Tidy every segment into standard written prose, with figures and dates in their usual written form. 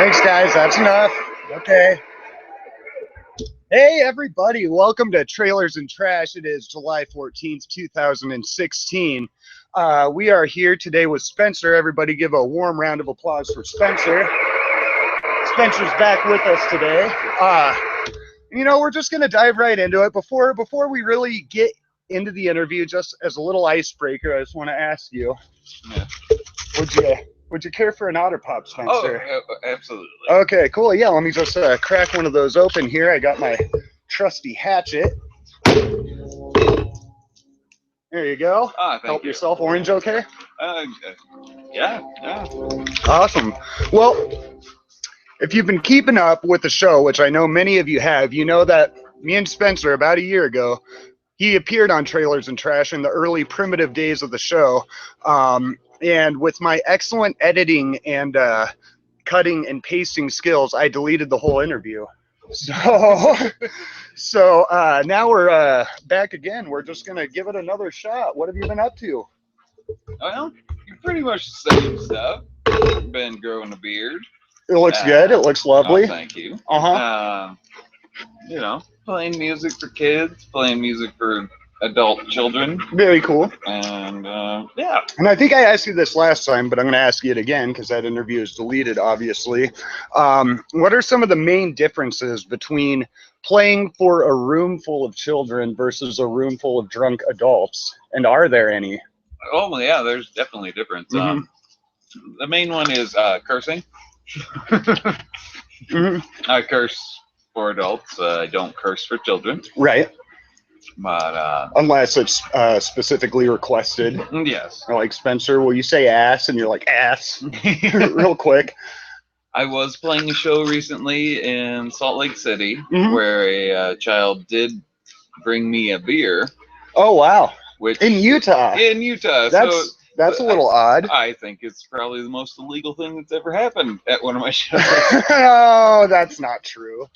Thanks, guys. That's enough. Okay. Hey, everybody. Welcome to Trailers and Trash. It is July 14th, 2016. We are here today with Spencer. Everybody give a warm round of applause for Spencer. Spencer's back with us today. We're just going to dive right into it. Before we really get into the interview, just as a little icebreaker, I just want to ask you, would you care for an Otter Pop, Spencer? Oh, absolutely. Okay, cool. Yeah, let me just crack one of those open here. I got my trusty hatchet. There you go. Help yourself. Orange, okay? Yeah. Awesome. Well, if you've been keeping up with the show, which I know many of you have, you know that me and Spencer, about a year ago, he appeared on Trailers and Trash in the early primitive days of the show. And with my excellent editing and cutting and pasting skills, I deleted the whole interview. So now we're back again. We're just going to give it another shot. What have you been up to? Well, you're pretty much the same stuff. Been growing a beard. It looks good. It looks lovely. Oh, thank you. Playing music for kids, playing music for adult children. Very cool. And yeah. And I think I asked you this last time, but I'm going to ask you it again because that interview is deleted, obviously. What are some of the main differences between playing for a room full of children versus a room full of drunk adults? And are there any? Oh, yeah, there's definitely a difference. Mm-hmm. The main one is cursing. Mm-hmm. I curse for adults. I don't curse for children. Right. But unless it's specifically requested. Yes. Like, Spencer, will you say ass? And you're like, ass. Real quick. I was playing a show recently in Salt Lake City where a child did bring me a beer. Oh, wow. Which in Utah. That's a little odd. I think it's probably the most illegal thing that's ever happened at one of my shows. Oh, that's not true.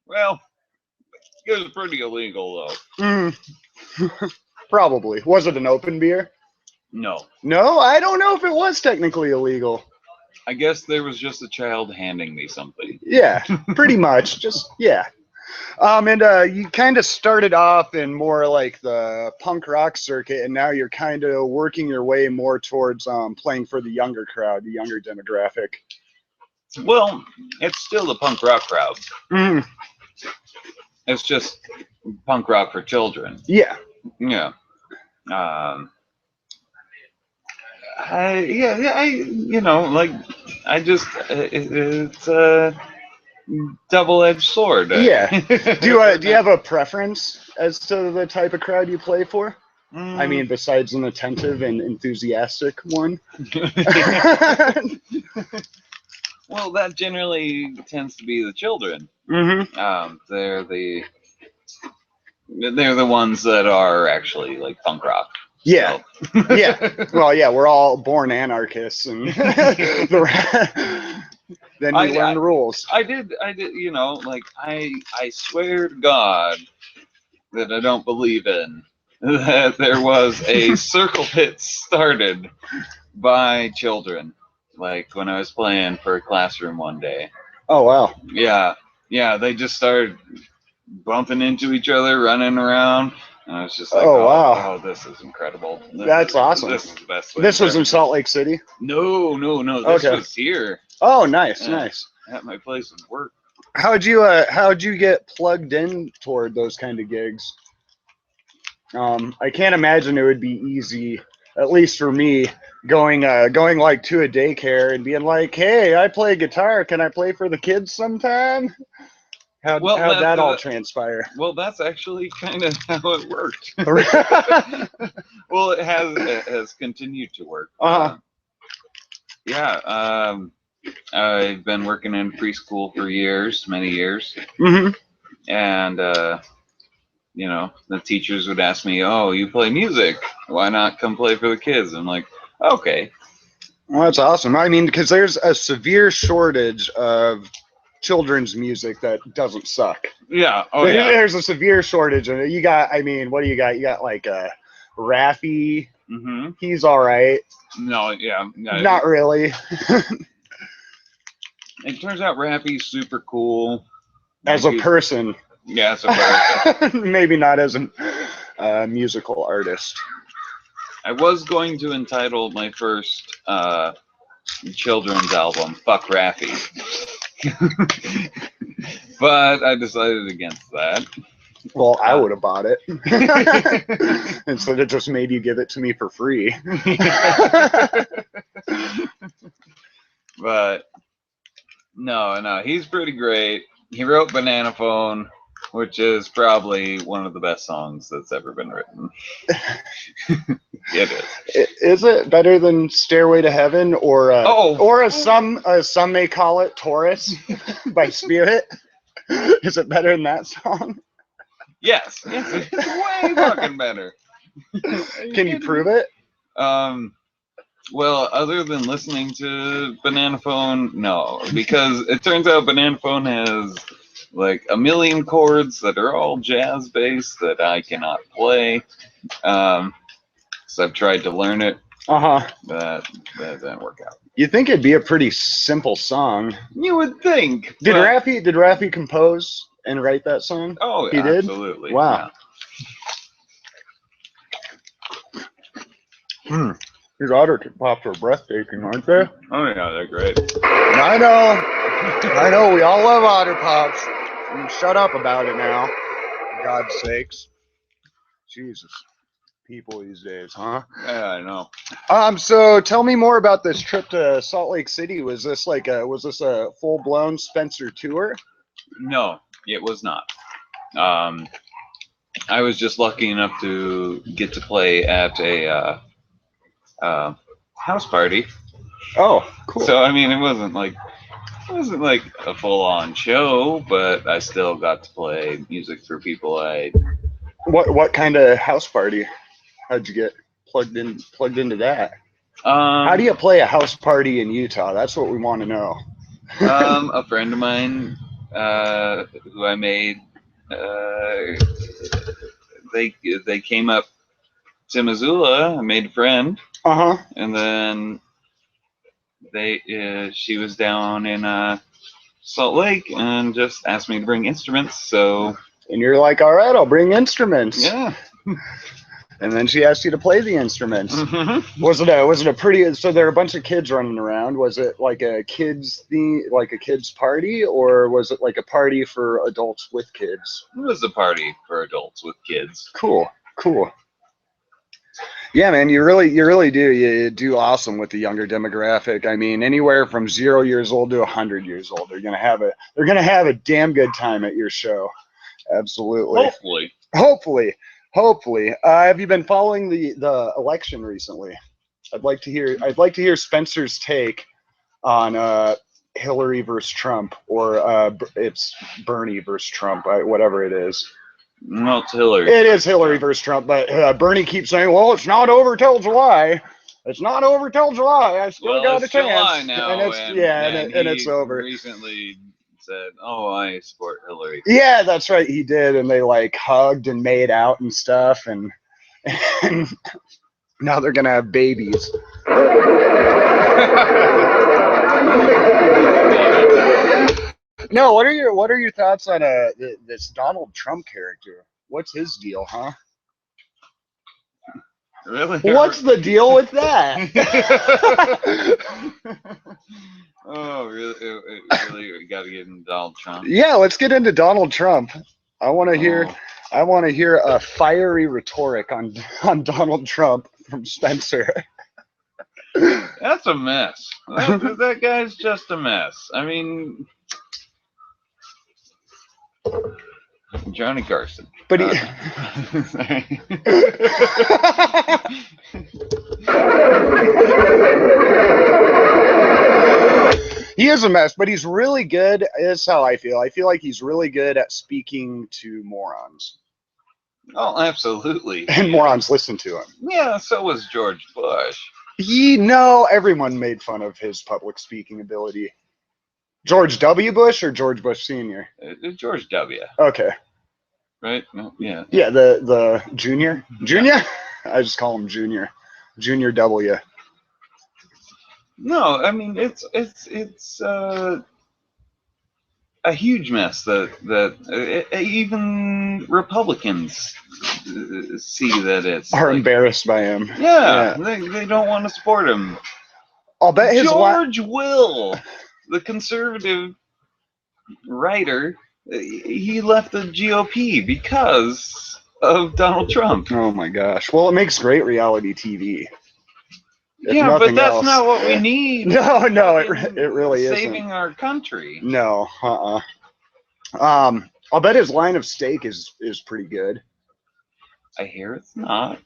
Well, it was pretty illegal, though. Probably. Was it an open beer? No. No? I don't know if it was technically illegal. I guess there was just a child handing me something. Yeah, pretty much. Just, yeah. And you kind of started off in more like the punk rock circuit, and now you're kind of working your way more towards playing for the younger crowd, the younger demographic. Well, it's still the punk rock crowd. It's just punk rock for children. Yeah. Yeah. It's a double-edged sword. Yeah. Do you have a preference as to the type of crowd you play for? I mean, besides an attentive and enthusiastic one. Well, that generally tends to be the children. They're the ones that are actually like punk rock. Yeah. So. Yeah. Well, yeah, we're all born anarchists, and then we learn rules. I did. I swear to God that I don't believe in that there was a circle pit started by children. Like when I was playing for a classroom one day. Oh, wow. Yeah. Yeah, they just started bumping into each other, running around. And I was just like, wow. Oh, this is incredible. That's awesome. This is the best. This was in Salt Lake City? No. This was here. Oh, nice. At my place of work. How'd you get plugged in toward those kind of gigs? I can't imagine it would be easy, at least for me, going like to a daycare and being like, hey, I play guitar. Can I play for the kids sometime? How'd that all transpire? Well, that's actually kind of how it worked. Well, it has continued to work. I've been working in preschool for many years. And the teachers would ask me, oh, you play music, why not come play for the kids? I'm like, okay. Well, that's awesome. I mean, because there's a severe shortage of children's music that doesn't suck. Yeah. There's a severe shortage. And what do you got? You got like Raffi. He's all right. No, yeah. Not really. It turns out Rappy's super cool. As a person. Yeah, as a person. Maybe not as a musical artist. I was going to entitle my first children's album "Fuck Rappy," but I decided against that. Well, I would have bought it. Instead of just made you give it to me for free. But no, he's pretty great. He wrote Banana Phone, which is probably one of the best songs that's ever been written. It is. Is it better than Stairway to Heaven, or as some may call it, Taurus by Spirit? Is it better than that song? Yes, it's way fucking better. Can you prove it? Well, other than listening to Banana Phone, no, because it turns out Banana Phone has like a million chords that are all jazz based that I cannot play. So I've tried to learn it. That didn't work out. You think it'd be a pretty simple song? You would think. Did Rappy compose and write that song? Oh, he did? Absolutely. Wow. Yeah. These otter pops are breathtaking, aren't they? Oh yeah, they're great. I know. We all love otter pops. Shut up about it now. For God's sakes. Jesus. People these days, huh? Yeah, I know. So tell me more about this trip to Salt Lake City. Was this a full-blown Spencer tour? No, it was not. I was just lucky enough to get to play at a house party. Oh, cool. So I mean, it wasn't like a full-on show, but I still got to play music for people What kind of house party? How'd you get plugged into that? How do you play a house party in Utah? That's what we want to know. A friend of mine who I made, they came up to Missoula. I made a friend. And then she was down in Salt Lake and just asked me to bring instruments. So. And you're like, all right, I'll bring instruments. Yeah. And then she asked you to play the instruments. Mm-hmm. Was it a pretty? So there were a bunch of kids running around. Was it like a kids party, or was it like a party for adults with kids? It was a party for adults with kids. Cool. Yeah, man, you really do awesome with the younger demographic. I mean, anywhere from 0 years old to 100 years old, they're gonna have a damn good time at your show. Absolutely. Hopefully. Have you been following the election recently? I'd like to hear Spencer's take on Hillary versus Trump, or it's Bernie versus Trump, whatever it is. No, it's Hillary. It is Hillary versus Trump, but Bernie keeps saying, "Well, it's not over till July. It's not over till July. I still got a chance." July now, and it's over. Recently said, "Oh, I support Hillary." Yeah, that's right. He did, and they like hugged and made out and stuff, and now they're gonna have babies. No, what are your thoughts on this Donald Trump character? What's his deal, huh? Really? What's the deal with that? Oh, really? We got to get into Donald Trump. Yeah, let's get into Donald Trump. I want to hear a fiery rhetoric on Donald Trump from Spencer. That's a mess. That guy's just a mess. I mean, Johnny Carson. But he is a mess, but he's really good. Is how I feel. I feel like he's really good at speaking to morons. Oh, absolutely. And morons listen to him. Yeah, so was George Bush. Everyone made fun of his public speaking ability. George W. Bush or George Bush Sr.? George W. Okay. Right? No, yeah. Yeah, the junior? Junior? I just call him Junior. Junior W. No, I mean it's a huge mess that even Republicans see that it's Are like, embarrassed by him. yeah. They don't want to support him. I'll bet his George Will, the conservative writer, he left the GOP because of Donald Trump. Oh my gosh. Well, it makes great reality TV. If Yeah, but nothing that's else. not what we need. No, it really isn't. Saving our country. No, I'll bet his line of steak is pretty good. I hear it's not.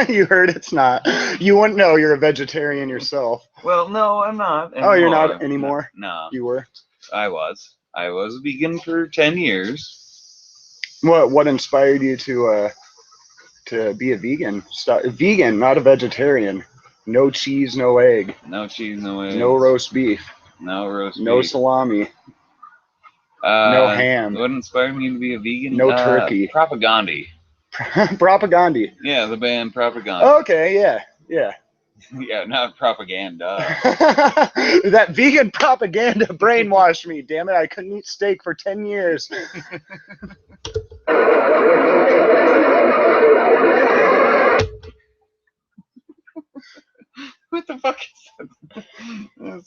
You heard it's not. You wouldn't know. You're a vegetarian yourself. Well, no, I'm not anymore. Oh, you're not anymore? No. You were? I was vegan for 10 years. What inspired you to be a vegan? Vegan, not a vegetarian. No cheese, no egg. No cheese, no egg. No roast beef. No roast beef. No salami. No ham. What inspired me to be a vegan? No turkey. Propaganda. Propaganda. Yeah, the band Propaganda. Okay, yeah. Yeah, not propaganda. That vegan propaganda brainwashed me. Damn it, I couldn't eat steak for 10 years. What the fuck is that?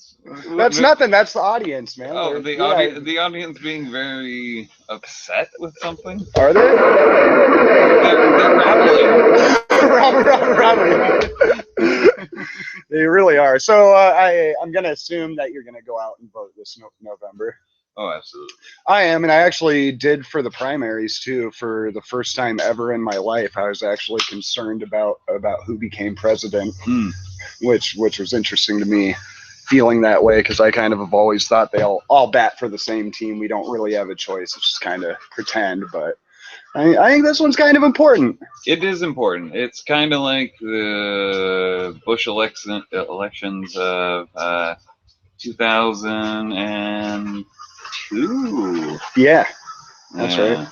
That's nothing. That's the audience, man. Oh, the audience being very upset with something. Are they? They're Rabbling. They really are. So I'm gonna assume that you're gonna go out and vote this November. Oh, absolutely. I am, and I actually did for the primaries too. For the first time ever in my life, I was actually concerned about who became president, which was interesting to me, feeling that way, because I kind of have always thought they all bat for the same team. We don't really have a choice. It's just kind of pretend, but I think this one's kind of important. It is important. It's kind of like the Bush elections of 2002. Yeah, that's right.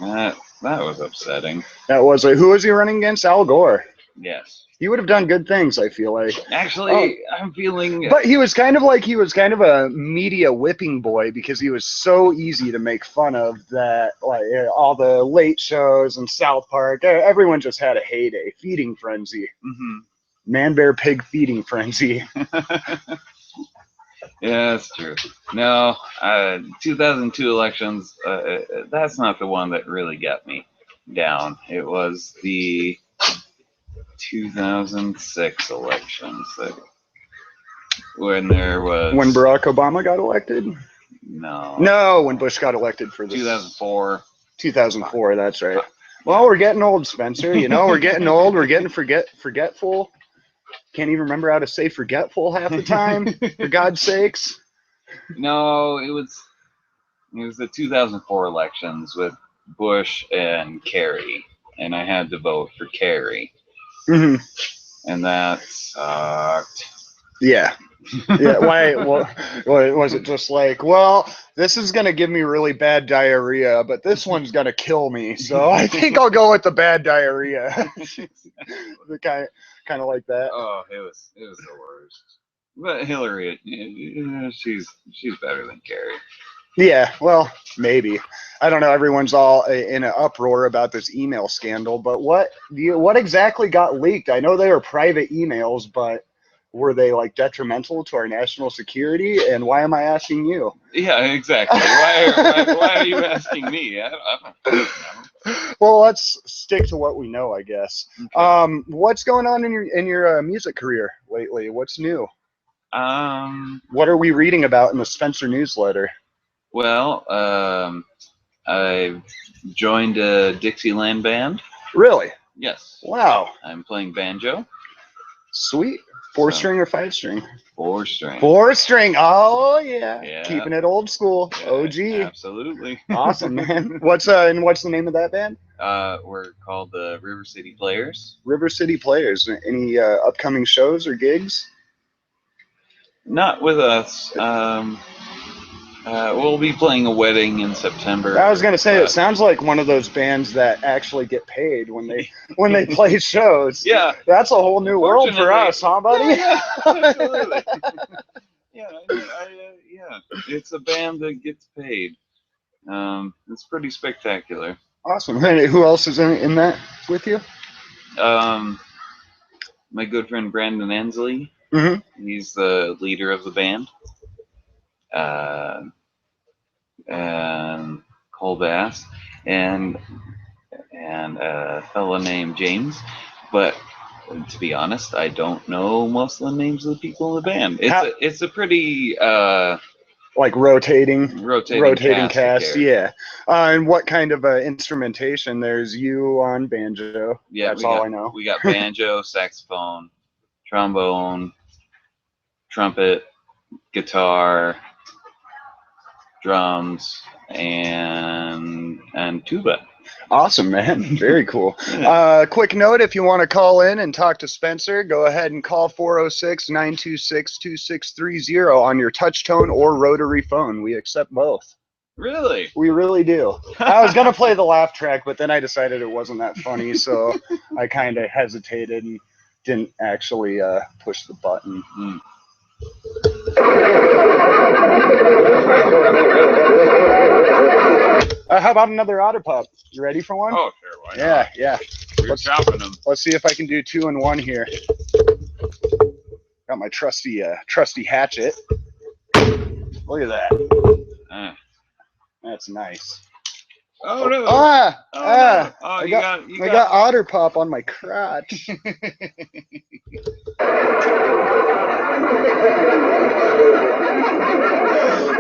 That was upsetting. That was who was he running against? Al Gore. Yes. He would have done good things, I feel like. Actually, I'm feeling. But he was kind of a media whipping boy, because he was so easy to make fun of, that like all the late shows and South Park, everyone just had a heyday. Feeding frenzy. Mm-hmm. Man, bear, pig feeding frenzy. Yeah, that's true. No, 2002 elections, that's not the one that really got me down. It was the 2006 elections when Barack Obama got elected. No, when Bush got elected for this. 2004. 2004, that's right. Well, we're getting old, Spencer. You know, we're getting old. We're getting forgetful. Can't even remember how to say forgetful half the time. For God's sakes. No, it was the 2004 elections with Bush and Kerry, and I had to vote for Kerry. Mm-hmm. And that sucked. Yeah. Yeah. Why? Was it just like, well, this is gonna give me really bad diarrhea, but this one's gonna kill me, so I think I'll go with the bad diarrhea. Kind of like that. Oh, it was the worst. But Hillary, she's better than Kerry. Yeah, well, maybe. I don't know. Everyone's all in an uproar about this email scandal, but what exactly got leaked? I know they were private emails, but were they like detrimental to our national security? And why am I asking you? Yeah, exactly. Why are you asking me? I don't. Well, let's stick to what we know, I guess. Okay. What's going on in your music career lately? What's new? What are we reading about in the Spencer newsletter? Well, I joined a Dixieland band. Really? Yes. Wow. I'm playing banjo. Sweet. 4-string or 5-string? 4-string. 4-string. Oh yeah. Keeping it old school. Yeah, OG. Absolutely. Awesome, man. What's the name of that band? We're called the River City Players. River City Players. Any upcoming shows or gigs? Not with us. We'll be playing a wedding in September. I was gonna say, it sounds like one of those bands that actually get paid when they play shows. Yeah, That's a whole new world for us, huh, buddy? Yeah, absolutely. Yeah, yeah. It's a band that gets paid. It's pretty spectacular. Awesome. And who else is in that with you? My good friend Brandon Ansley. Mm-hmm. He's the leader of the band. And Cole Bass and a fella named James. But to be honest, I don't know most of the names of the people in the band. It's a pretty like rotating cast. Yeah. And what kind of instrumentation? There's you on banjo. Yeah, that's all I know. We got banjo, saxophone, trombone, trumpet, guitar, drums, and tuba. Awesome, man. Very cool. Quick note, if you want to call in and talk to Spencer, go ahead and call 406-926-2630 on your touch tone or rotary phone. We accept both. Really? We really do. I was going to play the laugh track, but then I decided it wasn't that funny, so I kind of hesitated and didn't actually push the button. How about another otter pop? You ready for one? Oh, sure. Why not? Yeah. You're chopping them. Let's see if I can do 2 in 1 here. Got my trusty hatchet. Look at that. That's nice. Oh no! I got otter pop on my crotch.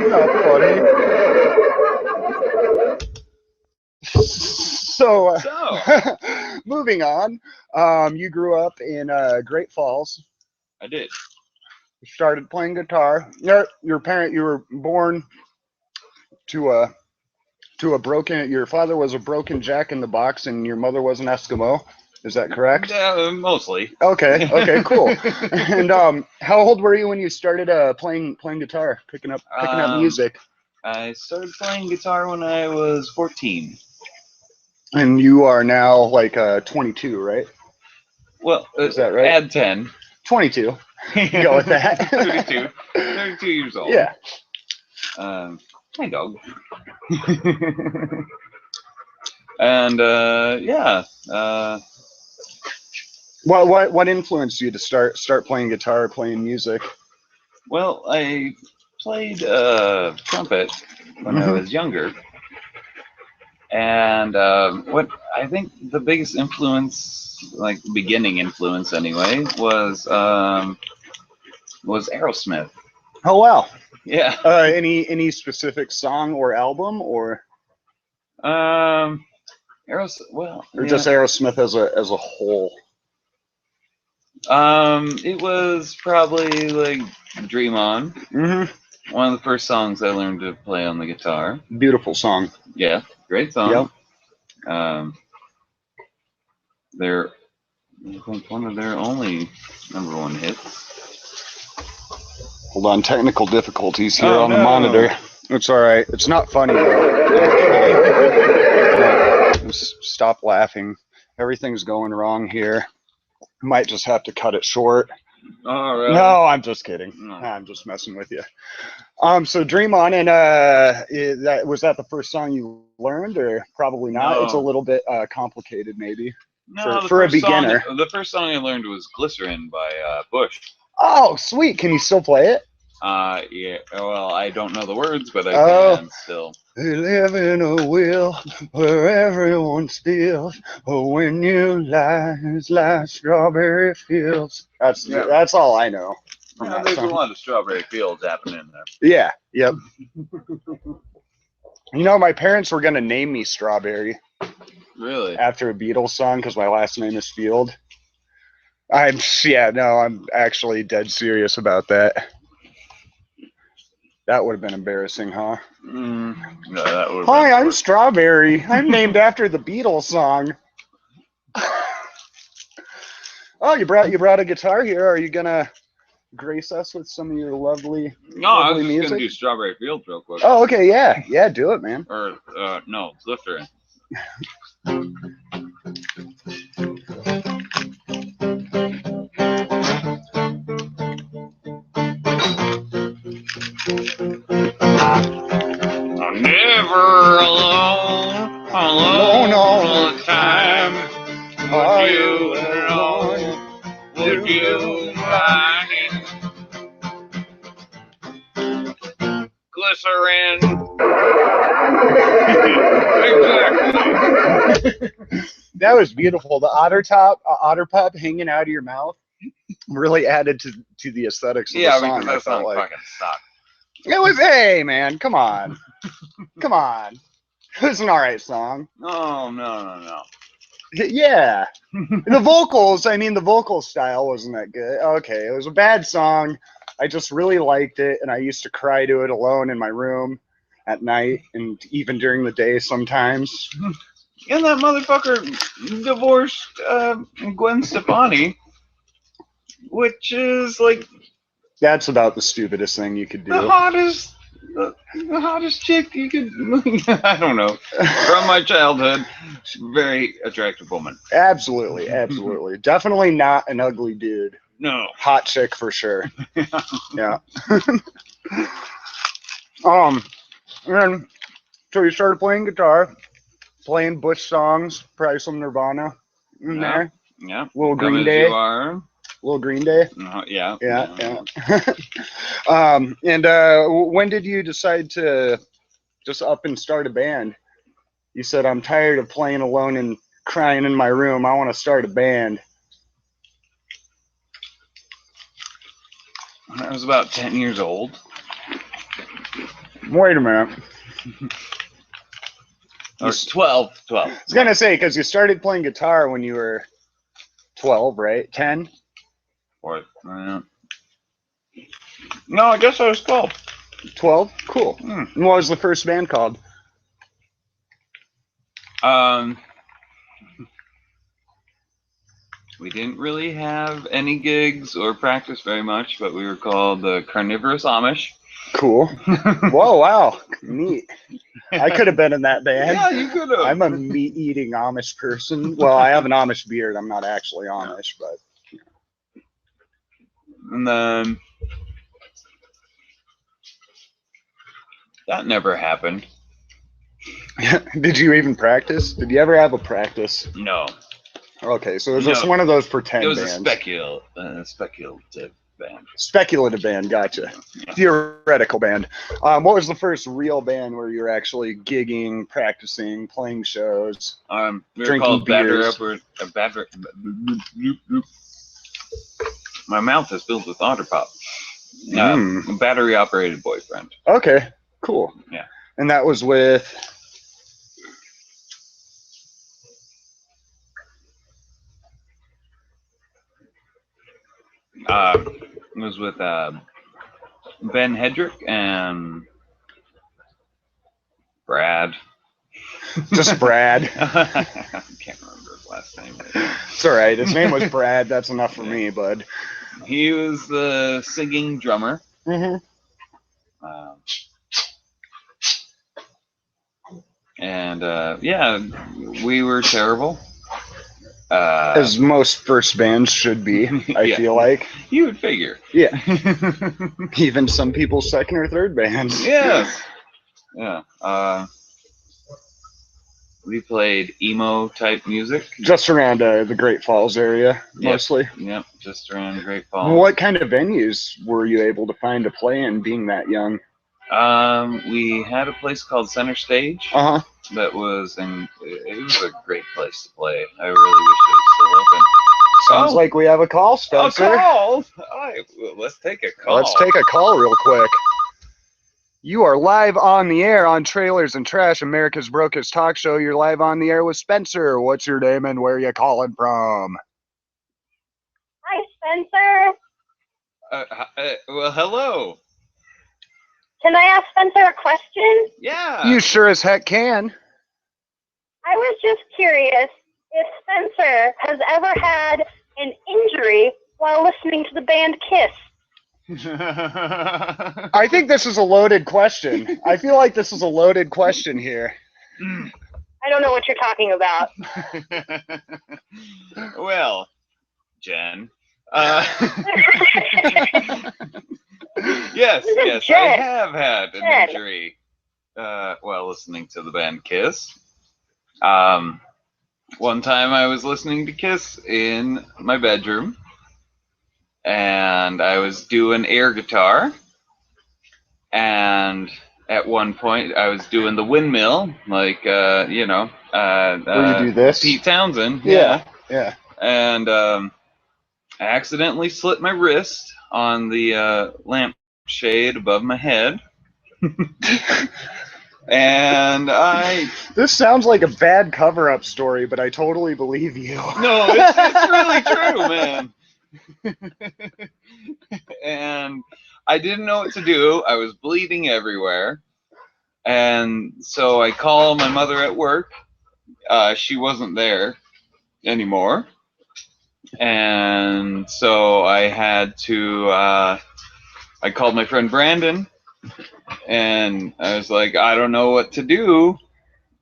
Not funny. So, moving on. You grew up in Great Falls. I did. You started playing guitar. You were born to a broken. Your father was a broken Jack in the Box, and your mother was an Eskimo. Is that correct? Yeah, mostly. Okay, cool. And how old were you when you started playing guitar, picking up music? I started playing guitar when I was 14. And you are now like 22, right? Well, is that right? Add 10. 22. Go with that. 32 years old. Yeah. Hi, dog. And yeah. What influenced you to start playing guitar, playing music? Well, I played trumpet when I was younger, and what I think the biggest influence, like beginning influence anyway, was Aerosmith. Oh wow! Yeah. Any specific song or album or? Well, or just Aerosmith as a whole. It was probably like Dream On. Mm-hmm. One of the first songs I learned to play on the guitar. Beautiful song. Yeah, great song. Yep. They're, I think, one of their only #1 hits. Hold on, technical difficulties here on the monitor. It's all right. It's not funny though. Just stop laughing. Everything's going wrong here. Might just have to cut it short. Oh, really? No, I'm just kidding. No. I'm just messing with you. So Dream On, and was that the first song you learned, or probably not? No. It's a little bit complicated, maybe. No, for a beginner. The first song I learned was Glycerin by Bush. Oh, sweet. Can you still play it? Yeah. Well, I don't know the words, but I can still. We live in a world where everyone steals, but when you lie, it's like strawberry fields. That's all I know. Yeah, there's a lot of strawberry fields happening there. Yeah. Yep. You know, my parents were gonna name me Strawberry. Really? After a Beatles song, because my last name is Field. I'm actually dead serious about that. That would have been embarrassing, huh? No, that would have Hi, I'm Strawberry. I'm named after the Beatles song. Oh, you brought a guitar here. Are you gonna grace us with some of your lovely, No, I was lovely just music? gonna do Strawberry Fields real quick. Oh, okay, yeah, yeah, do it, man. Or no, Glycerin. I'm never alone, alone all the time. Would you know? Would you mind? Glycerin. Exactly. That was beautiful. The otter pop hanging out of your mouth really added to the aesthetics of the Yeah, song. because that I felt song like fucking sucked. it was. Hey, man, come on, come on. It was an all right song. Oh, no. Yeah, the vocals. I mean, the vocal style wasn't that good. Okay, it was a bad song. I just really liked it, and I used to cry to it alone in my room at night and even during the day sometimes. And that motherfucker divorced Gwen Stefani, which is like That's about the stupidest thing you could do. the hottest chick you could. I don't know. From my childhood, very attractive woman. Absolutely, absolutely. Definitely not an ugly dude. No. Hot chick for sure. Yeah. And so you started playing guitar, playing Bush songs, probably some Nirvana in there. Yeah. Little Come Green as Day. you are. Little Green Day. Yeah. Yeah. And when did you decide to just up and start a band? You said, I'm tired of playing alone and crying in my room. I want to start a band. I was about 10 years old. Wait a minute. Or 12. I was going to say, because you started playing guitar when you were 12, right? 10? Or, no, I guess I was 12. 12? Cool. And what was the first band called? We didn't really have any gigs or practice very much, but we were called the Carnivorous Amish. Cool. Whoa, wow. Neat. I could have been in that band. Yeah, you could have. I'm a meat-eating Amish person. Well, I have an Amish beard. I'm not actually Amish, but... And then... that never happened. Did you even practice? Did you ever have a practice? No. Okay, so it was just one of those pretend bands. It was a speculative band. Speculative band, gotcha. Yeah. Theoretical band. What was the first real band where you were actually gigging, practicing, playing shows? We were called Battery. My mouth is filled with otter pop. Battery operated boyfriend. Okay, cool. Yeah. And that was with... it was with Ben Hedrick and Brad. Just Brad. I can't remember his last name. It's all right. His name was Brad. That's enough for me, bud. He was the singing drummer. And yeah, we were terrible. As most first bands should be, I feel like. You would figure. Yeah. Even some people's second or third bands. Yes. Yeah. We played emo type music. Just around the Great Falls area, mostly. Yep, just around Great Falls. What kind of venues were you able to find to play in being that young? We had a place called Center Stage. That was, and it was a great place to play. I really wish it was still open. Sounds like we have a call, Spencer. A call? All right, well, let's take a call. Let's take a call real quick. You are live on the air on Trailers and Trash, America's Brokest talk show. You're live on the air with Spencer. What's your name and where are you calling from? Hi, Spencer. Well, hello. Can I ask Spencer a question? Yeah. You sure as heck can. I was just curious if Spencer has ever had an injury while listening to the band Kiss. I think this is a loaded question. I feel like this is a loaded question here. I don't know what you're talking about. Well, Jen. Yes, I have had an injury while listening to the band Kiss. One time I was listening to Kiss in my bedroom, and I was doing air guitar, and at one point I was doing the windmill, like, where you do this? Pete Townsend. Yeah. And I accidentally slit my wrist on the lampshade above my head. And This sounds like a bad cover-up story, but I totally believe you. No, it's really true, man. And I didn't know what to do. I was bleeding everywhere. And so I called my mother at work. She wasn't there anymore. And so I had to, I called my friend Brandon, and I was like, I don't know what to do.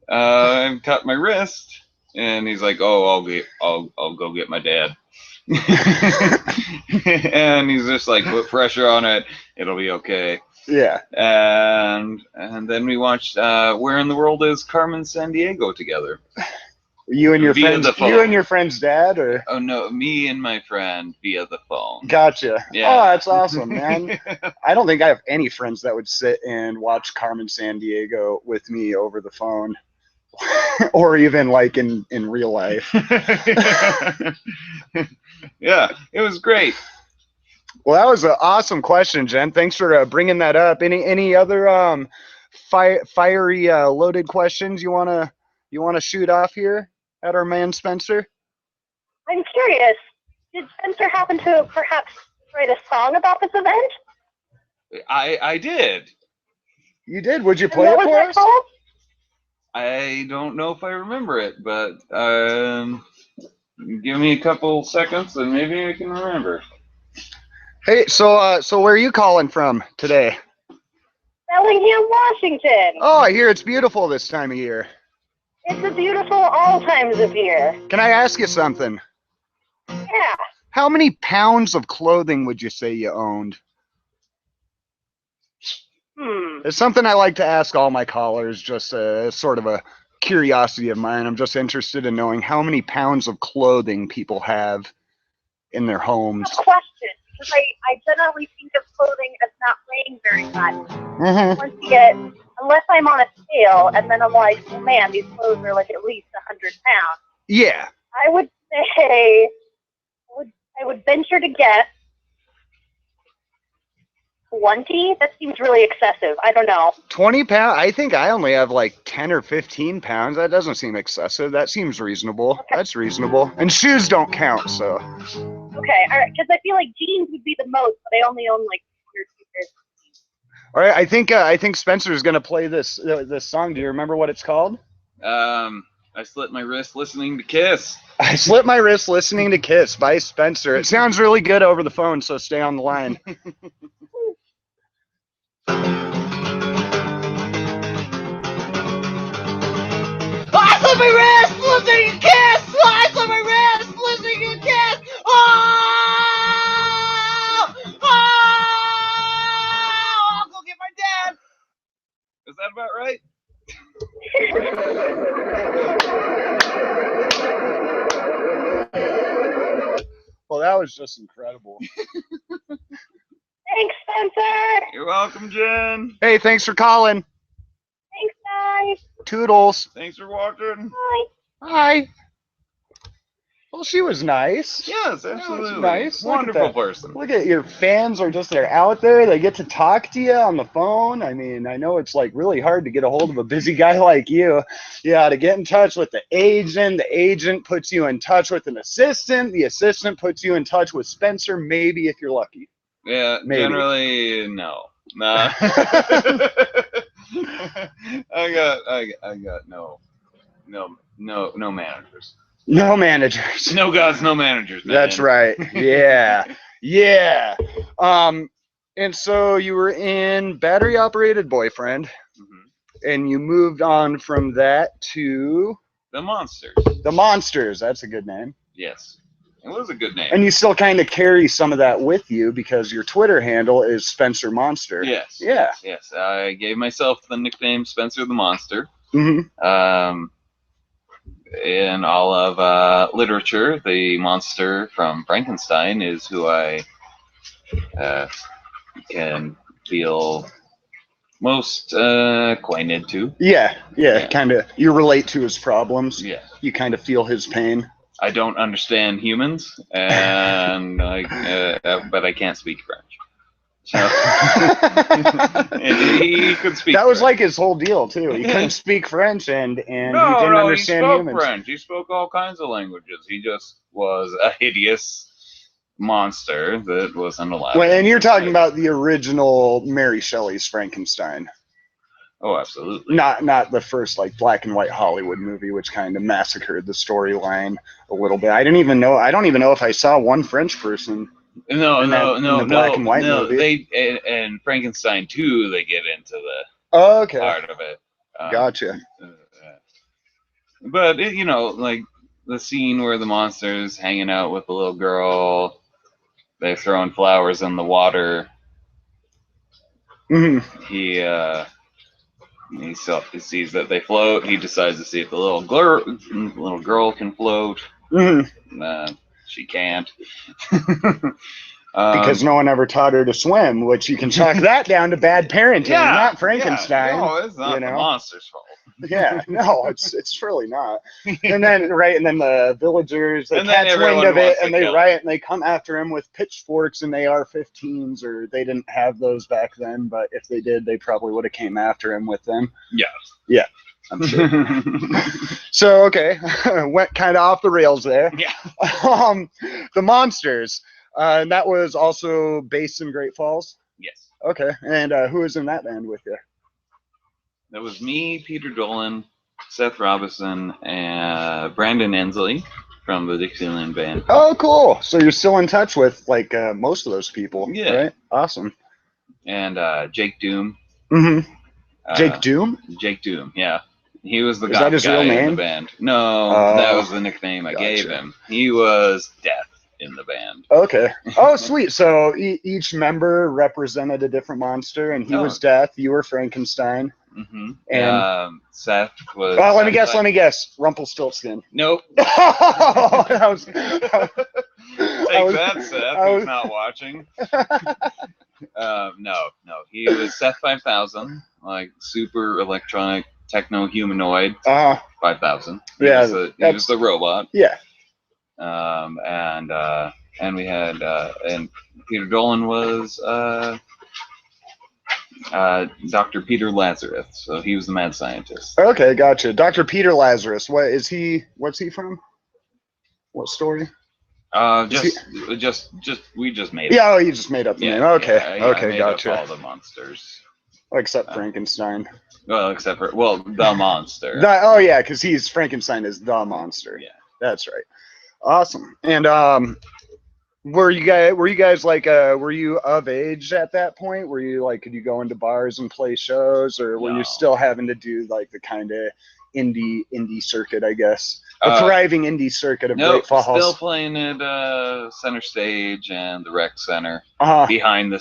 I've cut my wrist. And he's like, oh, I'll go get my dad. And he's just like, put pressure on it. It'll be okay. Yeah. And then we watched Where in the World is Carmen Sandiego together. You and your Via the phone. You and your friend's dad, or? Oh no, me and my friend via the phone. Gotcha. Yeah. Oh, that's awesome, man. I don't think I have any friends that would sit and watch Carmen Sandiego with me over the phone, or even like in real life. Yeah, it was great. Well, that was an awesome question, Jen. Thanks for bringing that up. Any other fiery loaded questions you wanna shoot off here at our man Spencer? I'm curious. Did Spencer happen to perhaps write a song about this event? I did. You did? Would you play it for us? Called? I don't know if I remember it, but give me a couple seconds and maybe I can remember. Hey, so where are you calling from today? Bellingham, Washington. Oh, I hear it's beautiful this time of year. It's a beautiful all times of year. Can I ask you something? Yeah. How many pounds of clothing would you say you owned? It's something I like to ask all my callers, just sort of a curiosity of mine. I'm just interested in knowing how many pounds of clothing people have in their homes. Good question, because I generally think of clothing as not weighing very much. Mm-hmm. Once you get, unless I'm on a scale, and then I'm like, oh man, these clothes are like at least 100 pounds. Yeah. I would say, I would venture to guess 20? That seems really excessive. I don't know. 20 pounds? I think I only have like 10 or 15 pounds. That doesn't seem excessive. That seems reasonable. Okay. That's reasonable. And shoes don't count, so. Okay, all right. Because I feel like jeans would be the most, but I only own like 1 or 2 pairs of jeans. All right, I think Spencer's gonna play this song. Do you remember what it's called? I slit my wrist listening to Kiss. I slit my wrist listening to Kiss by Spencer. It sounds really good over the phone, so stay on the line. I slit my wrist listening to Kiss! I slit my wrist listening to Kiss! Oh! I'll go get my dad! Is that about right? Well, that was just incredible. Thanks, Spencer. You're welcome, Jen. Hey, thanks for calling. Thanks, guys. Toodles. Thanks for watching. Bye. Hi. Well, she was nice. Yes, absolutely. Nice. Wonderful person. Look at your fans are just, they're out there. They get to talk to you on the phone. I mean, I know it's like really hard to get a hold of a busy guy like you. Yeah, to get in touch with the agent puts you in touch with an assistant. The assistant puts you in touch with Spencer, maybe if you're lucky. Yeah, maybe. Generally, no. Nah. I got no managers. No managers. No gods, no managers, man. That's right. Yeah. Yeah. And so you were in Battery Operated Boyfriend, and you moved on from that to The Monsters. The Monsters. That's a good name. Yes, it was a good name. And you still kind of carry some of that with you because your Twitter handle is Spencer Monster. Yes. Yeah. Yes. I gave myself the nickname Spencer the Monster. Mm-hmm. In all of literature, the monster from Frankenstein is who I can feel most acquainted to. Yeah. Kind of. You relate to his problems. Yeah. You kind of feel his pain. I don't understand humans, and but I can't speak French. So he could speak. That was French. like his whole deal too. He couldn't speak French, and he didn't No, understand he spoke humans. French. He spoke all kinds of languages. He just was a hideous monster that wasn't allowed. Well, and you're talking about the original Mary Shelley's Frankenstein. Oh, absolutely. Not the first like black and white Hollywood movie, which kind of massacred the storyline a little bit. I don't even know if I saw one French person. No, black and white movie. They and Frankenstein 2, they get into the part of it. Gotcha. But like the scene where the monster's hanging out with the little girl, they're throwing flowers in the water. Mm-hmm. He sees that they float. He decides to see if the little girl can float. Mm-hmm. She can't. Because no one ever taught her to swim, which you can chalk that down to bad parenting, not Frankenstein. No, it's not the monster's fault. Yeah, no, it's really not. And then the villagers they catch wind of it and they riot and they come after him with pitchforks and AR-15s, or they didn't have those back then, but if they did, they probably would have came after him with them. Yeah, I'm sure. So okay, went kind of off the rails there. Yeah. The Monsters, and that was also based in Great Falls. Yes. Okay, and who was in that band with you? That was me, Peter Dolan, Seth Robinson, and Brandon Ensley from the Dixieland Band. Oh, cool. So you're still in touch with like most of those people. Yeah. Right? Awesome. And Jake Doom. Mm-hmm. Jake Doom? Jake Doom, yeah. He was the guy in the band. No, that was the nickname I gave him. He was Death in the band. Okay. Oh, sweet. So each member represented a different monster, and he was Death. You were Frankenstein. Mm-hmm. And Seth was. Oh, let me guess. Rumpelstiltskin. Nope. That was. Take that, Seth. He's not watching. No. He was Seth 5000, like super electronic techno humanoid. 5000. He was the robot. Yeah. And we had and Peter Dolan was Dr. Peter Lazarus, so he was the mad scientist. Okay, gotcha. Dr. Peter Lazarus. What's he from? What story? We just made it. Yeah, you just made up the name. Okay, okay, gotcha. All the monsters. Except Frankenstein. Well, the monster. Yeah, because Frankenstein is the monster. Yeah, that's right. Awesome. And were you guys like were you of age at that point? Were you like, could you go into bars and play shows, or were you still having to do like the kind of indie circuit, I guess? The thriving indie circuit of Great Falls. Still playing at Center Stage and the Rec Center behind the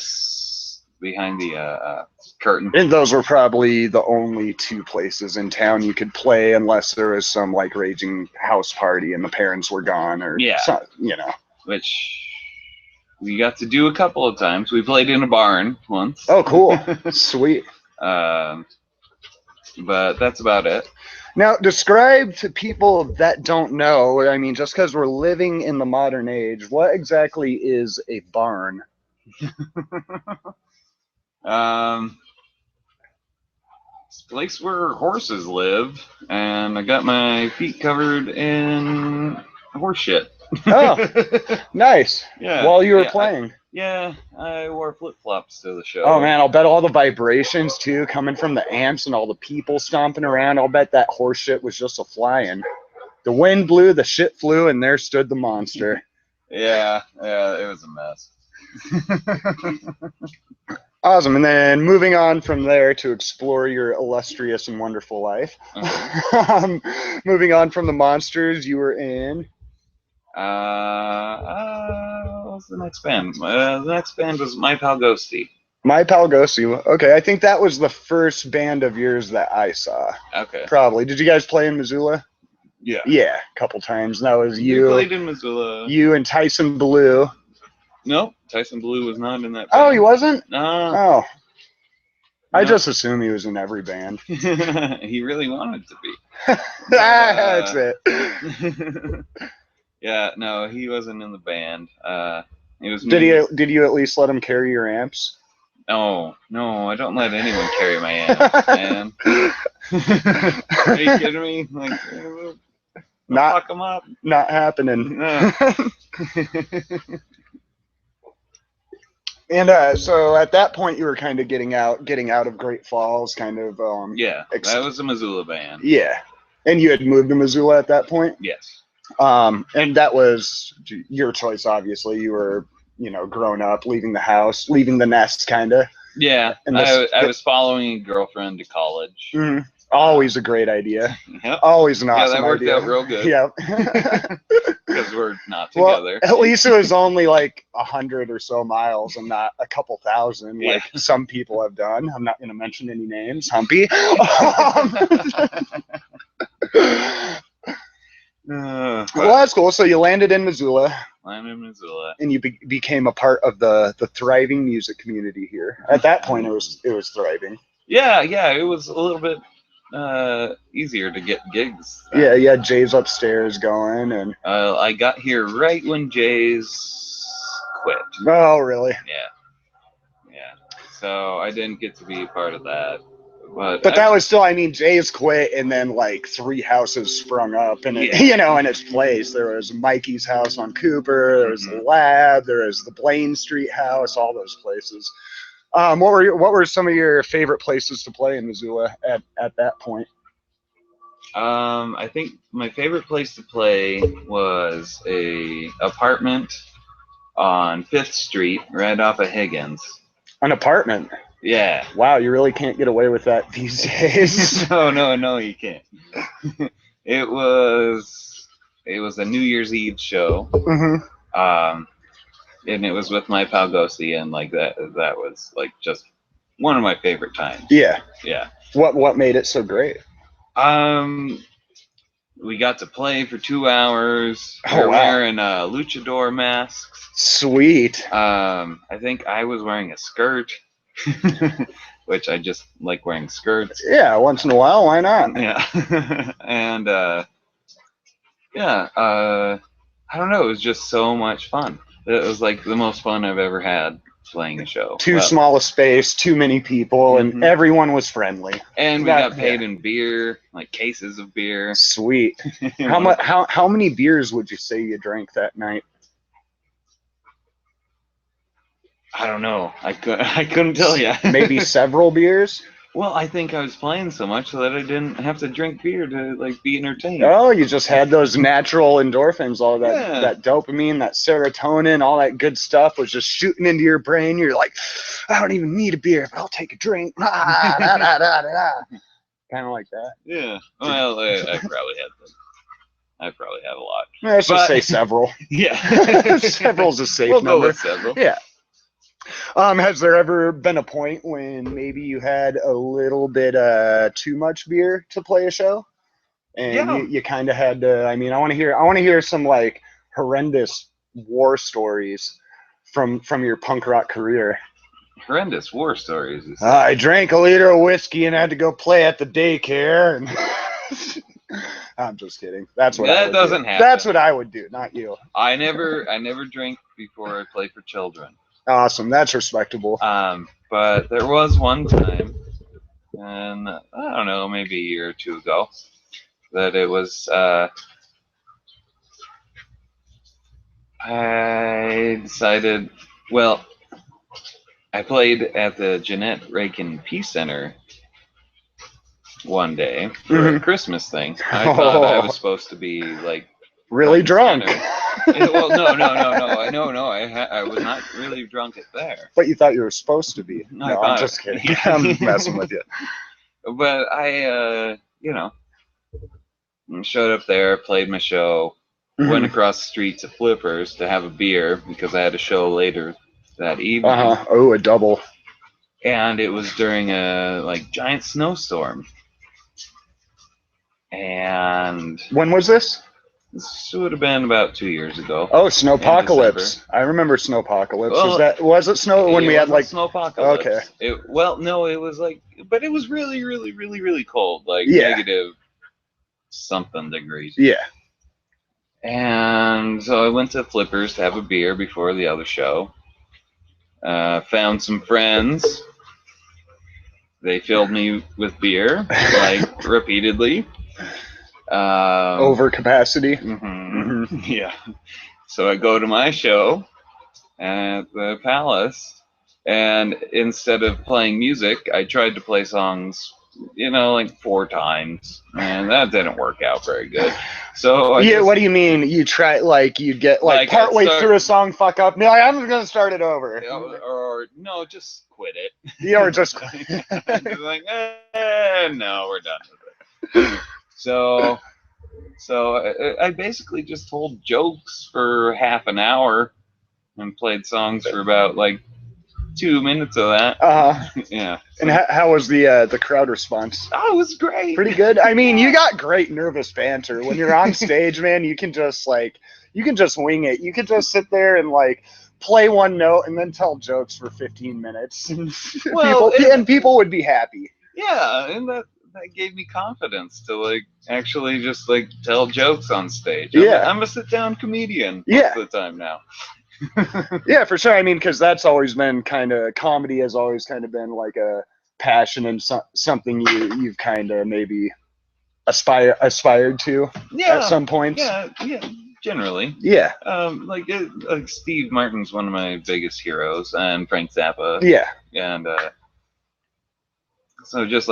curtain. And those were probably the only two places in town you could play, unless there was some like raging house party and the parents were gone, or which we got to do a couple of times. We played in a barn once. Oh, cool. Sweet. But that's about it. Now, describe to people that don't know, I mean, just because we're living in the modern age, what exactly is a barn? It's a place where horses live, and I got my feet covered in horse shit. Oh, nice. Yeah. While you were playing. I wore flip-flops to the show. Oh, man, I'll bet all the vibrations, too, coming from the amps and all the people stomping around, I'll bet that horse shit was just a-flying. The wind blew, the shit flew, and there stood the monster. Yeah, it was a mess. Awesome. And then moving on from there to explore your illustrious and wonderful life. Moving on from the Monsters, you were in. What's the next band? The next band was My Pal Ghosty. My Pal Ghosty. Okay, I think that was the first band of yours that I saw. Okay. Probably. Did you guys play in Missoula? Yeah. Yeah, a couple times. And that was We you. played in Missoula. You and Tyson Blue. Nope, Tyson Blue was not in that band. Oh, he wasn't? No. Oh. I No. just assume he was in every band. He really wanted to be. That's it. Yeah, no, he wasn't in the band. It was me. Did you at least let him carry your amps? No, I don't let anyone carry my amps, man. Are you kidding me? Like, fuck them up. Not happening. No. And so at that point, you were kind of getting out of Great Falls, kind of. Yeah, that was a Missoula band. Yeah, and you had moved to Missoula at that point. Yes. And that was your choice, obviously. You were, grown up, leaving the house, leaving the nest, kind of. Yeah, and I was following a girlfriend to college. Mm-hmm. Always a great idea. Yep. Always an awesome idea. Yeah, that worked out real good. Yep. Because we're not together. Well, at least it was only like 100 or so miles and not a couple thousand, like some people have done. I'm not going to mention any names. Humpy. Well, that's cool. So you landed in Missoula. And you became a part of the thriving music community here. At that point, it was thriving. Yeah, it was a little bit easier to get gigs. Yeah, you had Jay's upstairs going, and I got here right when Jay's quit. Oh, really? Yeah. So I didn't get to be a part of that. But that was still, Jay's quit, and then like 3 houses sprung up, and in its place. There was Mikey's house on Cooper, there was the Lab, there was the Blaine Street house, all those places. What were some of your favorite places to play in Missoula at that point? I think my favorite place to play was a apartment on 5th Street, right off of Higgins. An apartment? Yeah. Wow, you really can't get away with that these days. No, you can't. It was a New Year's Eve show. And it was with My Pal Ghosty, and like that was like just one of my favorite times. Yeah. What made it so great? We got to play for 2 hours. We were wearing luchador masks. Sweet. I think I was wearing a skirt. Which I just like wearing skirts. Yeah, once in a while, why not? Yeah. And I don't know, it was just so much fun. It was like the most fun I've ever had playing a show. Too small a space, too many people, and everyone was friendly. And we got paid in beer, like cases of beer. Sweet. How many beers would you say you drank that night? I don't know. I couldn't tell you. Maybe several beers? Well, I think I was playing so much that I didn't have to drink beer to like be entertained. Oh, you just had those natural endorphins, all that dopamine, that serotonin, all that good stuff was just shooting into your brain. You're like, I don't even need a beer, but I'll take a drink. Kind of like that. Yeah. Well, I probably had them. I probably have a lot. Let's just say several. Yeah. Several's a safe number. Go with several. Yeah. Has there ever been a point when maybe you had a little bit too much beer to play a show, and you kind of had to? I want to hear some like horrendous war stories from your punk rock career. Horrendous war stories. I drank a liter of whiskey and had to go play at the daycare. And I'm just kidding. That's what that doesn't happen. That's what I would do, not you. I never drink before I play for children. Awesome, that's respectable. But there was one time, and I don't know, maybe a year or two ago, that it was. I decided. Well, I played at the Jeanette Rakin Peace Center one day for a Christmas thing. I thought I was supposed to be like really drunk. Well, no. I was not really drunk at there. But you thought you were supposed to be. I No, I'm thought- just kidding. I'm messing with you. But I, showed up there, played my show, went across the street to Flippers to have a beer because I had a show later that evening. Oh, a double. And it was during a giant snowstorm. And When was this? this would have been about 2 years ago. Oh, Snowpocalypse. I remember Snowpocalypse. Well, was it snow when we had Snowpocalypse. Okay. No, it was but it was really, really, really, really cold, Yeah. negative something degrees. Yeah. And so I went to Flippers to have a beer before the other show. Found some friends. They filled me with beer, repeatedly. Over capacity. Yeah. So I go to my show at the Palace, and instead of playing music, I tried to play songs, 4 times, and that didn't work out very good. So what do you mean? You try you'd get partway through a song, fuck up, and be like, I'm gonna start it over. Or no, just quit it. Yeah, or just no, we're done with it. So I basically just told jokes for half an hour and played songs for about 2 minutes of that. Yeah. And how was the crowd response? Oh, it was great. Pretty good. I mean, you got great nervous banter when you're on stage, man. You can just wing it. You can just sit there and play one note and then tell jokes for 15 minutes. Well, people would be happy. Yeah, and that gave me confidence to actually just tell jokes on stage. I'm a sit-down comedian most of the time now. Yeah, for sure. I mean, because that's always been comedy has always kind of been a passion and something you've kind of maybe aspired to at some points. Yeah, generally. Yeah. Steve Martin's one of my biggest heroes, and Frank Zappa. Yeah. And so just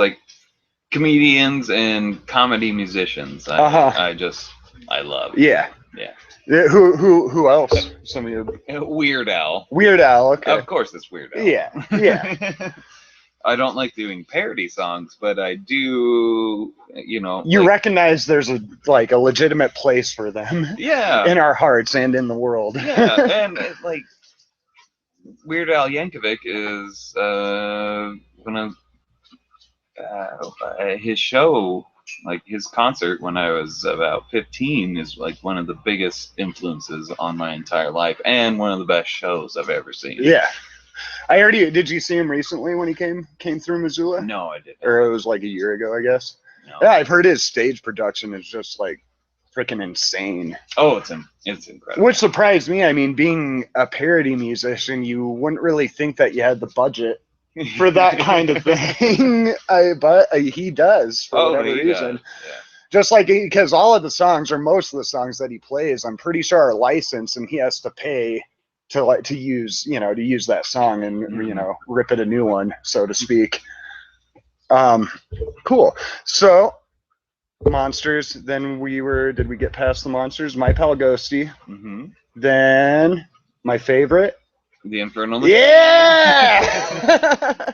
comedians and comedy musicians, I love. Yeah. Yeah. Who else? Some of you. Weird Al. Weird Al. Okay. Of course, it's Weird Al. Yeah. Yeah. I don't like doing parody songs, but I do. You recognize there's a legitimate place for them. Yeah. In our hearts and in the world. Yeah, and Weird Al Yankovic is one of his show. His concert when I was about 15 is one of the biggest influences on my entire life and one of the best shows I've ever seen. Yeah. Did you see him recently when he came through Missoula? No, I didn't. Or it was a year ago, I guess. No. Yeah, I've heard his stage production is just freaking insane. Oh, it's incredible. Which surprised me. I mean, being a parody musician, you wouldn't really think that you had the budget for that kind of thing, but he does for whatever reason. Yeah. Just because all of the songs, or most of the songs that he plays, I'm pretty sure are licensed, and he has to pay to use that song and rip it a new one, so to speak. Cool. So Monsters. Then did we get past the Monsters? My Pal Ghosty. Mm-hmm. Then my favorite. The Infernal Machine. Yeah!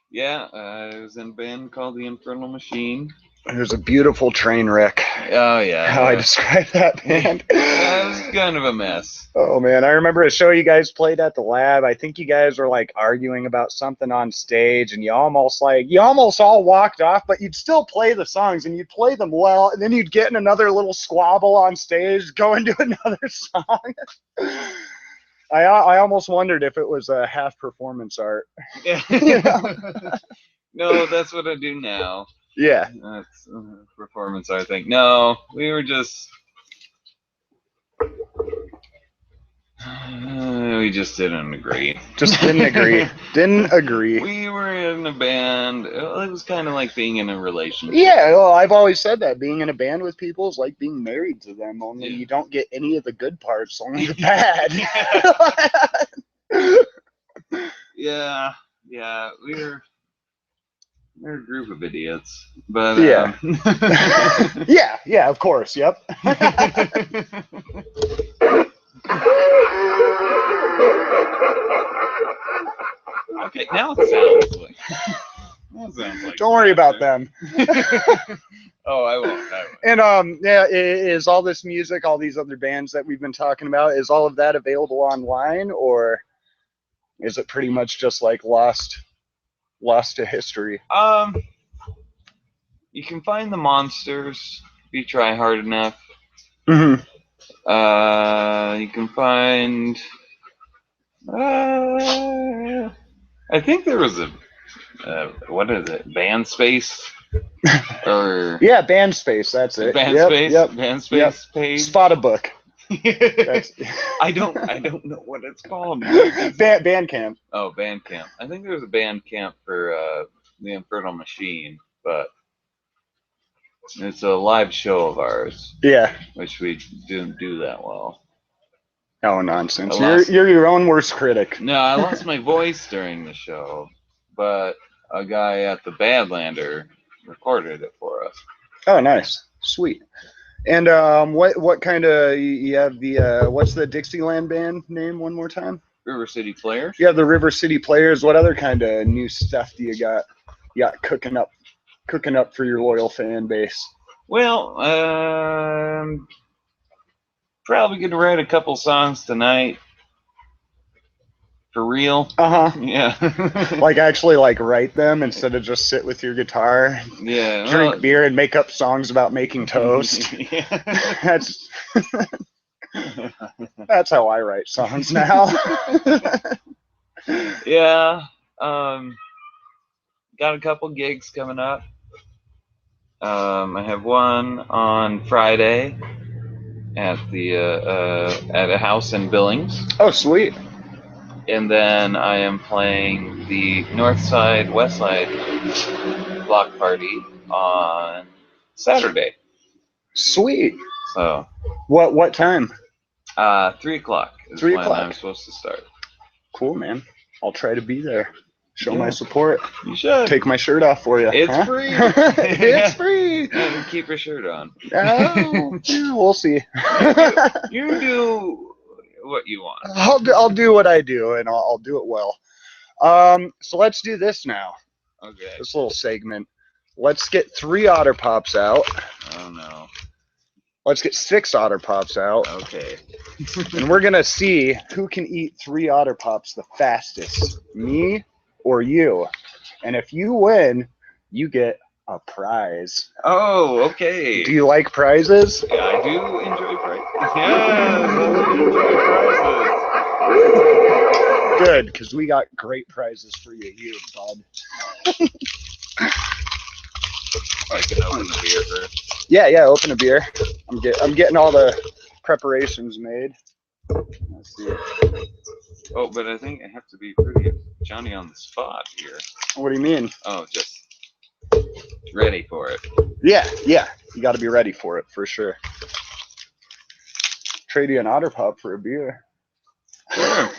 Yeah, I was in a band called The Infernal Machine. It was a beautiful train wreck. Oh, yeah. How I describe that band. It was kind of a mess. Oh, man. I remember a show you guys played at the Lab. I think you guys were arguing about something on stage, and you almost all walked off, but you'd still play the songs, and you'd play them well, and then you'd get in another little squabble on stage, go into another song. I almost wondered if it was a half performance art. Yeah. No, that's what I do now. Yeah. That's performance art thing. No, we were just... we just didn't agree. Just didn't agree. Didn't agree. We were in a band. It was kind of like being in a relationship. Yeah, well, I've always said that. Being in a band with people is like being married to them, only you don't get any of the good parts, only the bad. Yeah, we were... They're a group of idiots, but Yeah. Yeah, of course. Yep. Okay, now it sounds like. That sounds like Don't worry about them. Oh, I won't. And yeah, is all this music, all these other bands that we've been talking about, is all of that available online, or is it pretty much just like lost to history? You can find the monsters if you try hard enough. Mm-hmm. You can find. I think there was a. What is it? Band Space? Or Yeah, Band Space. That's it. Band Yep, Space? Yep. Band Space page? Spot a book. That's I don't know what it's called. Bandcamp. Oh, Bandcamp. I think there's a Bandcamp for the Infernal Machine, but it's a live show of ours, Yeah. which we didn't do that well. Oh, nonsense. I lost- You're your own worst critic. No, I lost my voice during the show, but a guy at the Badlander recorded it for us. Oh, nice. Sweet. And what kind of, you have the what's the Dixieland band name one more time? River City Players? You have the River City Players. What other kind of new stuff do you got cooking up for your loyal fan base? Well, probably gonna write a couple songs tonight. For real? Uh-huh. Yeah. Like actually like write them instead of just sit with your guitar, Yeah. drink beer and make up songs about making toast. Yeah. That's how I write songs now. Yeah. Got a couple gigs coming up. I have one on Friday at the at a house in Billings. Oh, sweet. And then I am playing the North Side, West Side block party on Saturday. Sweet. So What time? 3 o'clock is 3 when o'clock. I'm supposed to start. Cool, man. I'll try to be there. Show Yeah. my support. You should. Take my shirt off for you. It's free. It's free. Yeah, keep your shirt on. Oh, yeah, we'll see. You do what you want. I'll do what I do, and I'll do it well. So let's do this now. Okay. This little segment. Let's get 3 Otter Pops out. Oh no. Let's get 6 Otter Pops out. Okay. And we're gonna see who can eat 3 Otter Pops the fastest, me or you. And if you win, you get a prize. Oh, okay. Do you like prizes? Yeah, I do enjoy prizes. Yeah, I enjoy prizes. Good, because we got great prizes for you here, bud. I can open the beer first. Yeah, open a beer. I'm getting all the preparations made. Let's see. Oh, but I think I have to be pretty Johnny on the spot here. What do you mean? Oh, just ready for it. Yeah. You got to be ready for it for sure. Trade you an Otter Pop for a beer. Sure.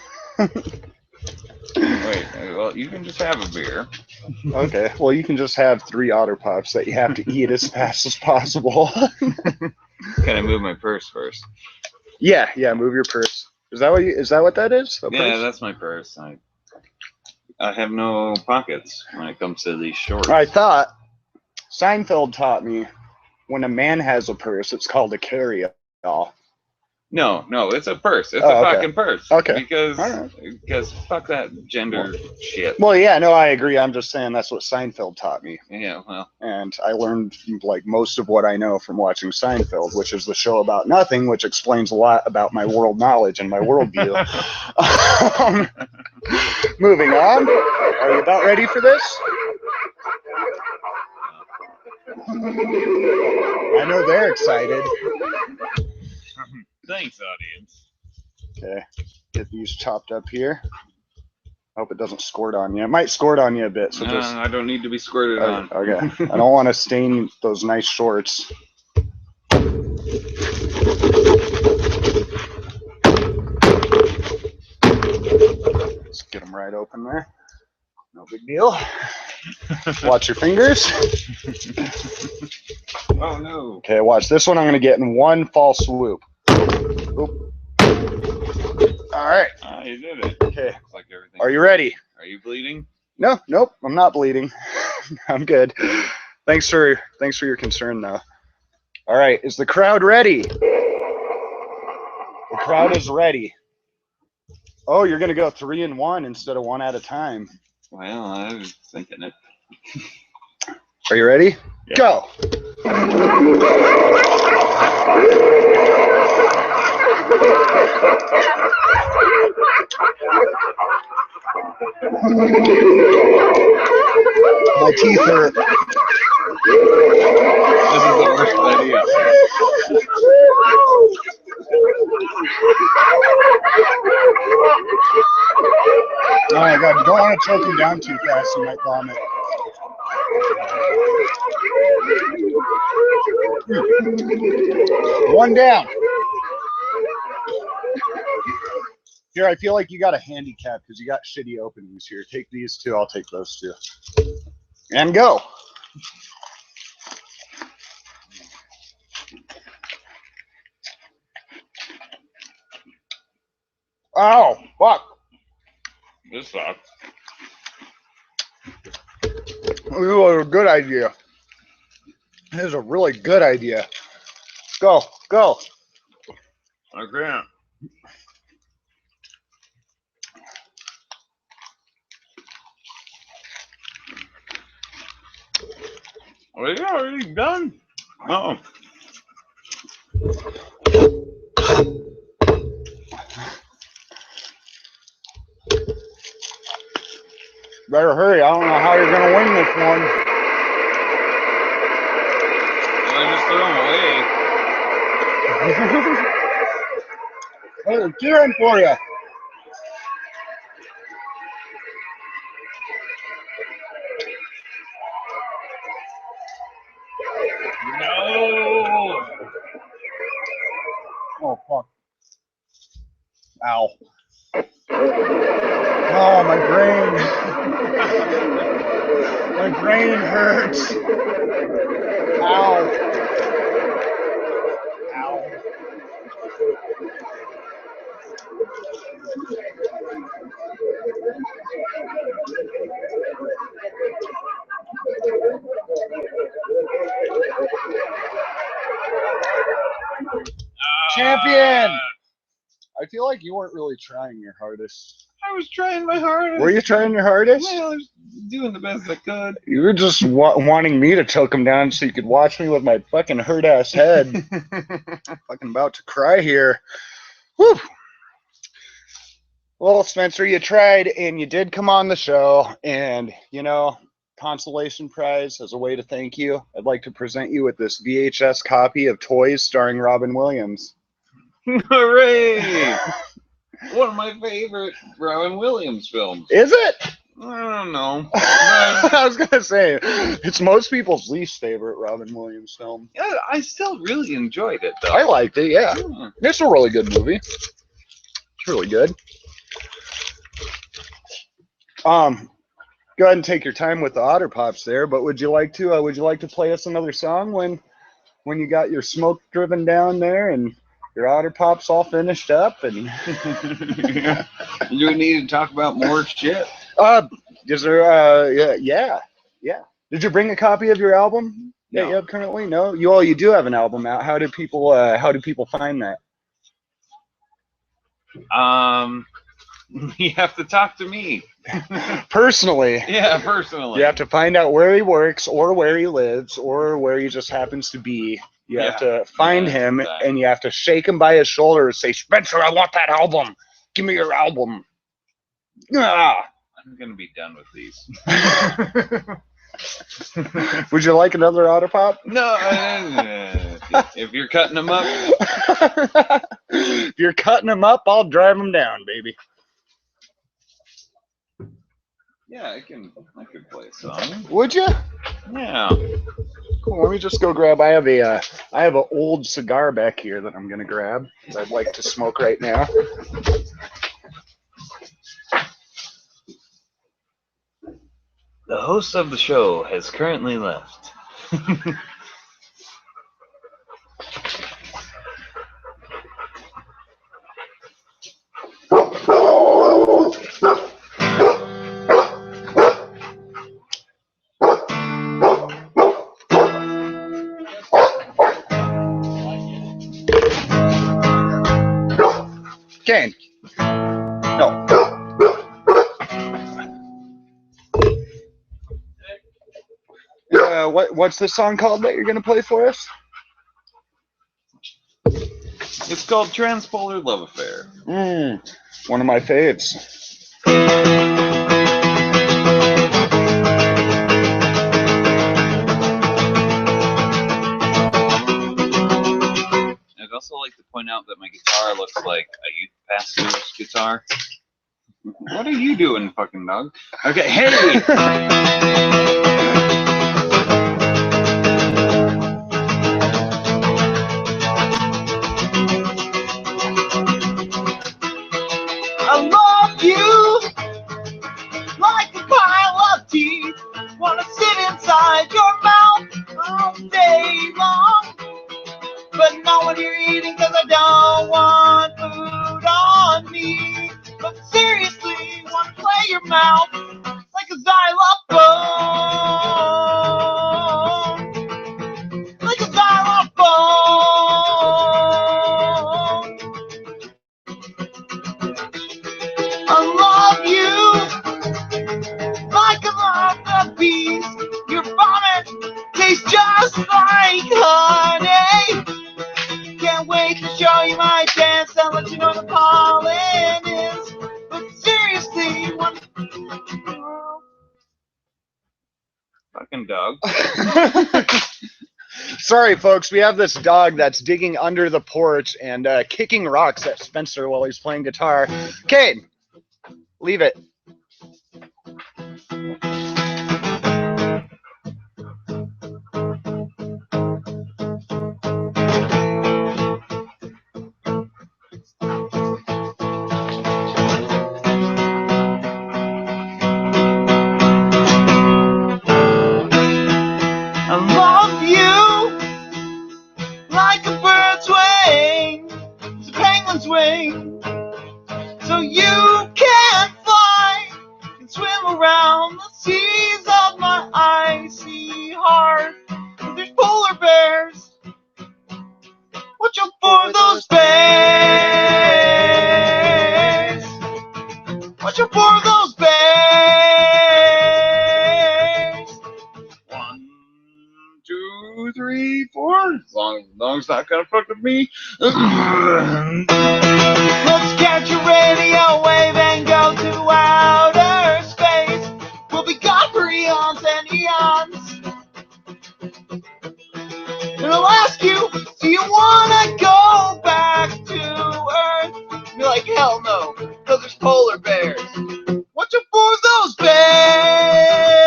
Wait, well, you can just have a beer. Okay. Well, you can just have 3 Otter Pops that you have to eat as fast as possible. Can I move my purse first? Yeah. Move your purse. Is that what that is? A Yeah, purse? that's my purse. I have no pockets when it comes to these shorts. I thought Seinfeld taught me when a man has a purse, it's called a carry-all. No, it's a purse. It's Oh, a okay. fucking purse. Okay. Because All right. fuck that gender shit. Well, yeah, no, I agree. I'm just saying that's what Seinfeld taught me. Yeah, well. And I learned like most of what I know from watching Seinfeld, which is the show about nothing, which explains a lot about my world knowledge and my worldview. Moving on. Are you about ready for this? I know they're excited. Thanks, audience. Okay, get these chopped up here. Hope it doesn't squirt on you. It might squirt on you a bit, so No, just. I don't need to be squirted on. Okay, I don't want to stain those nice shorts. Let's get them right open there. No big deal. Watch your fingers. Oh no. Okay, watch this one. I'm gonna get in one fall swoop. Oop. All right. Ah, you did it. Okay. Like everything. Are you ready? Are you bleeding? No, nope. I'm not bleeding. I'm good. Thanks for your concern, though. All right. Is the crowd ready? The crowd is ready. Oh, you're gonna go 3 and 1 instead of 1 at a time. Well, I was thinking it. Are you ready? Yeah. Go. My teeth hurt. This is the worst idea. Oh my god, you don't want to choke him down too fast, you might vomit. One down. Here, I feel like you got a handicap because you got shitty openings here. Take these two, I'll take those two. And go. Oh, fuck. This sucks. This was a good idea. This is a really good idea. Go, go. I can't. Are you already done? Oh. Better hurry. I don't know how you're going to win this one. Well, I just threw them away. Hey, they're cheering for you. No. Oh, fuck. Ow. Oh, my brain. My brain hurts. Ow. Ow. Champion! I feel like you weren't really trying your hardest. I was trying my hardest. Were you trying your hardest? Well, I was doing the best I could. You were just wanting me to choke him down so you could watch me with my fucking hurt-ass head. Fucking about to cry here. Whew. Well, Spencer, you tried and you did come on the show. And, you know, consolation prize as a way to thank you, I'd like to present you with this VHS copy of Toys starring Robin Williams. Hooray! One of my favorite Robin Williams films. Is it? I don't know. I was going to say, it's most people's least favorite Robin Williams film. Yeah, I still really enjoyed it, though. I liked it, yeah. Yeah. It's a really good movie. It's really good. Go ahead and take your time with the Otter Pops there, but would you like to play us another song when you got your smoke driven down there and your Otter Pops all finished up and Yeah. Do we need to talk about more shit? is there yeah. Did you bring a copy of your album that No. you have currently? No? You do have an album out. How do people find that? You have to talk to me. Personally. Yeah, personally. You have to find out where he works or where he lives or where he just happens to be. You have to find him exactly. and you have to shake him by his shoulder and say, Spencer, I want that album. Give me your album. Ah. I'm going to be done with these. Would you like another Otter Pop? No, if you're cutting them up. If you're cutting them up, I'll drive them down, baby. Yeah, I can play a song. Would you? Yeah. Cool. Let me just go grab. I have an old cigar back here that I'm gonna grab. That I'd like to smoke right now. The host of the show has currently left. Kane. No. What's the song called that you're gonna play for us? It's called Transpolar Love Affair. One of my faves. I'd also like to point out that my guitar looks like a youth pastor's guitar. What are you doing, fucking dog? Okay, hey! I love you like a pile of teeth. Wanna sit inside your mouth all day long, but not when you're eating, 'cause I don't want food on me. But seriously, wanna play your mouth like a xylophone, like a xylophone. I love you like a lot of bees. Your vomit tastes just like honey. Can't wait to show you my dance and let you know the pollen is. But seriously, what? Fucking dog. Sorry, folks. We have this dog that's digging under the porch and kicking rocks at Spencer while he's playing guitar. Kane, leave it. I love you like a bird's wing, it's a penguin's wing, so you can fly and swim around the seas of my icy heart. There's polar bears. Watch out for those bears. Watch out for those bears. 1, 2, 3, 4. As long as it's not gonna fuck with me. Let's catch a radio wave and go to outer space. We'll be gone for eons and eons. And I'll ask you, do you wanna go back to Earth? Be like, hell no, because there's polar bears. Watch out for those bears.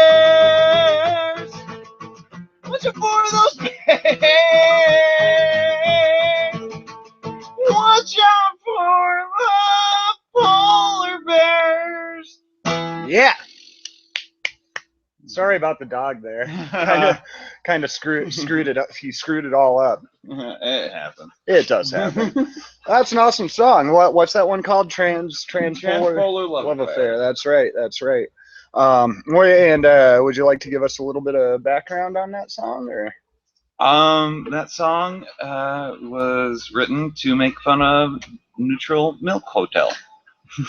Watch out for those bears. Watch out for the polar bears. Yeah. Sorry about the dog there. Kind of screwed it up. He screwed it all up. It happened. It does happen. That's an awesome song. What's that one called? Transpolar Love Affair. That's right. That's right. Would you like to give us a little bit of background on that song, or? That song was written to make fun of Neutral Milk Hotel.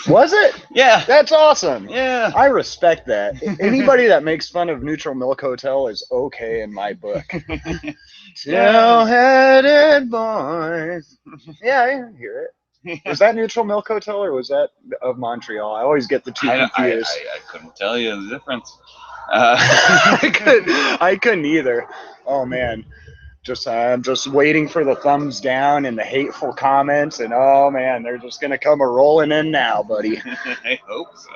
Was it? Yeah. That's awesome. Yeah. I respect that. Anybody that makes fun of Neutral Milk Hotel is okay in my book. Tail-headed boys. Yeah, I hear it. Was that Neutral Milk Hotel or was that of Montreal? I always get the two confused. I couldn't tell you the difference. I couldn't either. Oh man. I'm just waiting for the thumbs down and the hateful comments, and oh man, they're just gonna come a rolling in now, buddy. I hope so.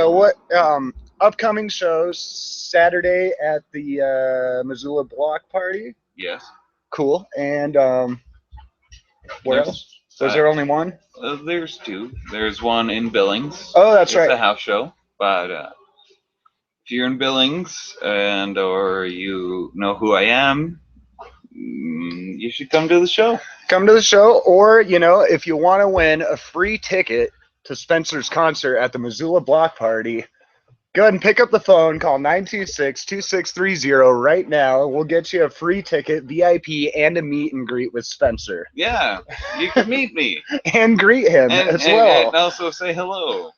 What upcoming shows? Saturday at the Missoula Block Party. Yes. Cool. And where else? Was there only one? There's two. There's one in Billings. Oh, that's it's right. It's a house show, but if you're in Billings and or you know who I am, you should come to the show. Come to the show, or, you know, if you want to win a free ticket to Spencer's concert at the Missoula Block Party, go ahead and pick up the phone, call 926-2630 right now. We'll get you a free ticket, VIP, and a meet and greet with Spencer. Yeah, you can meet me. And greet him as well. And also say hello.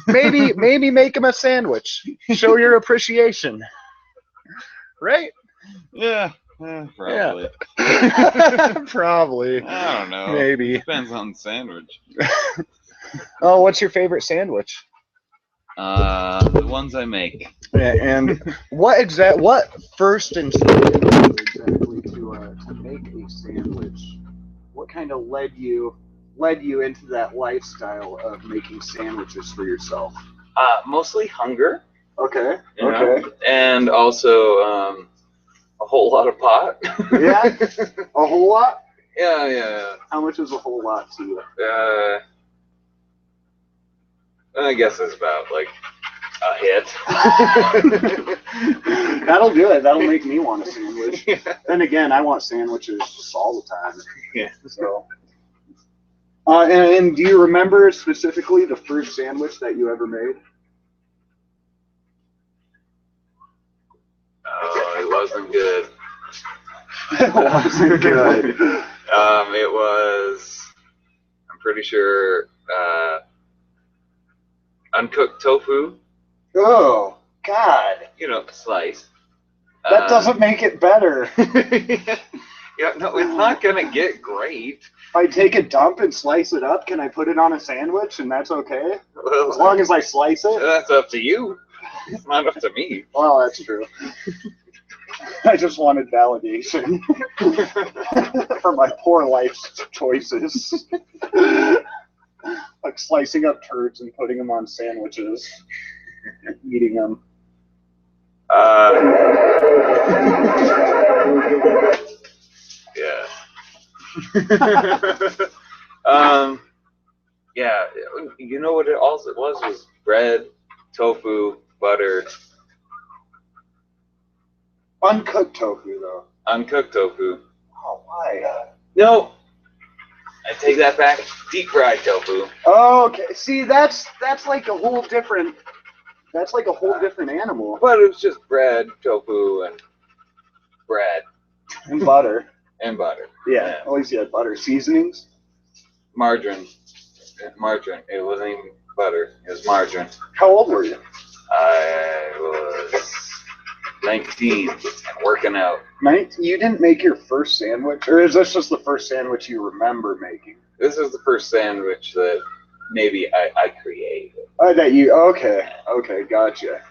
Maybe make him a sandwich. Show your appreciation. Right? Yeah, probably. Yeah. Probably. I don't know. Maybe. Depends on the sandwich. Oh, what's your favorite sandwich? The ones I make. Yeah, and what first inspired you exactly to make a sandwich? What kind of led you into that lifestyle of making sandwiches for yourself? Mostly hunger. Okay. You know? And also a whole lot of pot. Yeah. A whole lot? Yeah. How much is a whole lot to you? I guess it's about like a hit. That'll do it. That'll make me want a sandwich. Yeah. Then again, I want sandwiches just all the time. Yeah. So. And do you remember specifically the first sandwich that you ever made? Oh, it wasn't good. It wasn't good. It was, I'm pretty sure, uncooked tofu. Oh, God. You know, sliced. That doesn't make it better. Yeah, no, it's not gonna get great. If I take a dump and slice it up, can I put it on a sandwich and that's okay? Well, As long as I slice it? that's up to you. It's not up to me. Well, that's true. I just wanted validation for my poor life choices. Like slicing up turds and putting them on sandwiches, eating them. Yeah. Yeah. You know what it also was bread, tofu, butter. Uncooked tofu, though. Uncooked tofu. Oh, why? No. I take that back. Deep fried tofu. Oh, okay. See, that's like a whole different. That's like a whole different animal. But it was just bread, tofu, and bread. And butter. And butter. Yeah. At least you had butter. Seasonings? Margarine. Margarine. It wasn't even butter. It was margarine. How old were you? I was 19 and working out. You didn't make your first sandwich? Or is this just the first sandwich you remember making? This is the first sandwich that maybe I created. Okay, gotcha.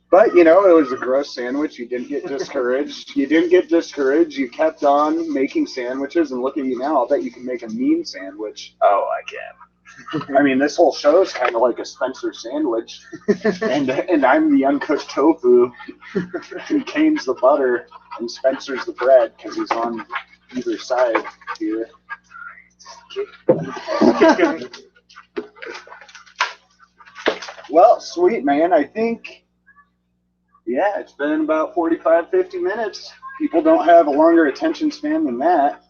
But, you know, it was a gross sandwich. You didn't get discouraged. You kept on making sandwiches, and look at you now. I'll bet you can make a mean sandwich. Oh, I can. I mean, this whole show is kind of like a Spencer sandwich. and I'm the uncooked tofu. And Kane's the butter, and Spencer's the bread, because he's on either side here. Well, sweet, man. I think, yeah, it's been about 45, 50 minutes. People don't have a longer attention span than that.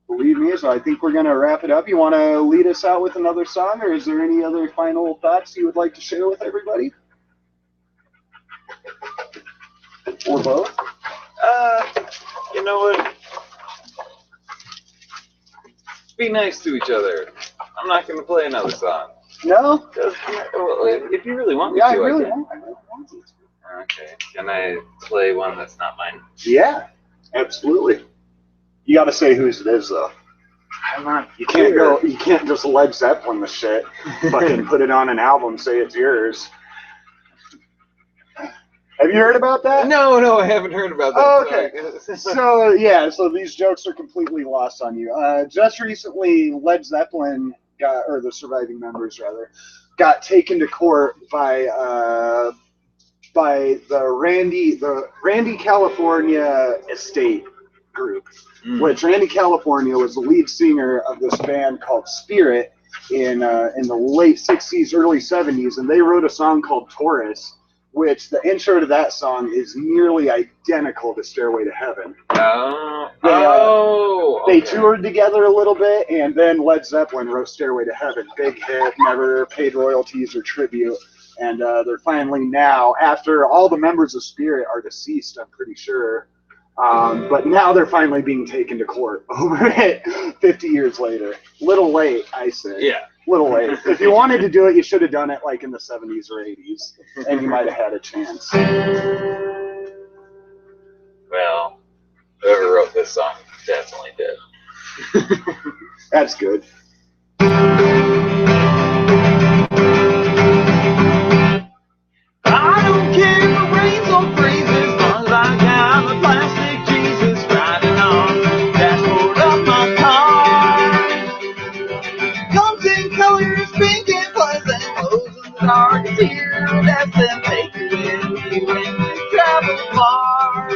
Believe me, so I think we're going to wrap it up. You want to lead us out with another song, or is there any other final thoughts you would like to share with everybody? Or both? You know what? Be nice to each other. I'm not going to play another song. No? If you really want me Yeah, to, I really can. want you to. Okay. Can I play one that's not mine? Yeah, absolutely. You got to say whose it is, though. I'm not. You can't just Led Zeppelin the shit. Fucking put it on an album, say it's yours. Have you heard about that? No, I haven't heard about that. Oh, okay. So these jokes are completely lost on you. Just recently, Led Zeppelin or the surviving members rather, got taken to court by the Randy California estate group, which Randy California was the lead singer of this band called Spirit in the late 60s, early 70s, and they wrote a song called Taurus. which the intro to that song is nearly identical to Stairway to Heaven. They toured together a little bit, and then Led Zeppelin wrote Stairway to Heaven. Big hit, never paid royalties or tribute. And they're finally now, after all the members of Spirit are deceased, I'm pretty sure, but now they're finally being taken to court over it 50 years later. Little late, I say. Yeah. Little late. If you wanted to do it, you should have done it like in the 70s or 80s, and you might have had a chance. Well, whoever wrote this song definitely did. That's good. I don't care if it rains or freezes, as long as I got the plastic Jesus riding on the dashboard of my car. Comes in colors, pink and pleasant, glows in the dark, it's here, that's them, take you with you when you travel far.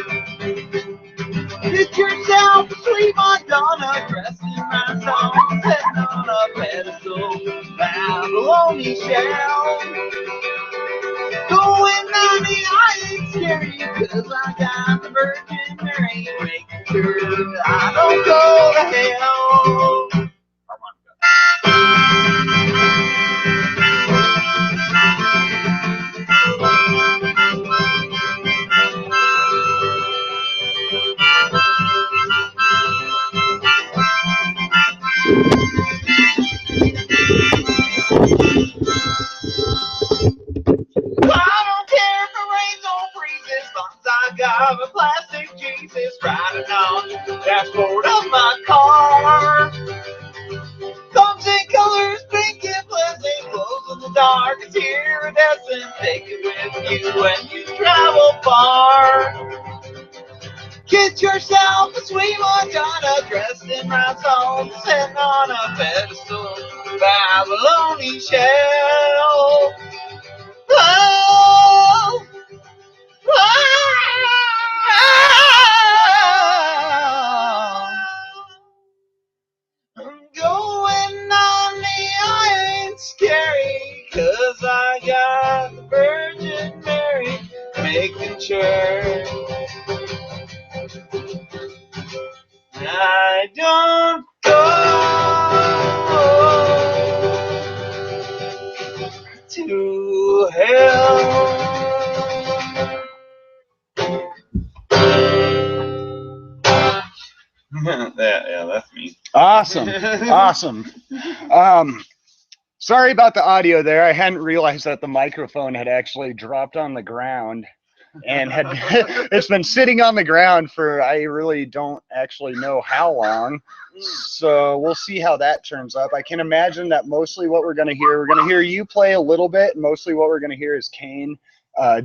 Get yourself a sweet Madonna, dressed in my song, sitting on a pedestal, Babylonian shell. Going 90, I ain't scared you, 'cause I got the Virgin Mary, making sure that I don't go to hell. I don't care if it rains or freezes, as long as I got a plastic Jesus riding on the dashboard of my car. Comes in colors, pink and pleasant, glows in the dark, it's iridescent, take it with you when you travel far. Get yourself a sweet Madonna, dressed in rhinestones, sitting on a pedestal, Babylonian shell. Oh, I'm going on the I ain't scary, 'cause I got the Virgin Mary making sure I don't go to hell. Yeah, that's me. Awesome. Awesome. Sorry about the audio there. I hadn't realized that the microphone had actually dropped on the ground and had it's been sitting on the ground for I really don't actually know how long. So we'll see how that turns up. I can imagine that mostly what we're going to hear you play a little bit. And mostly what we're going to hear is Kane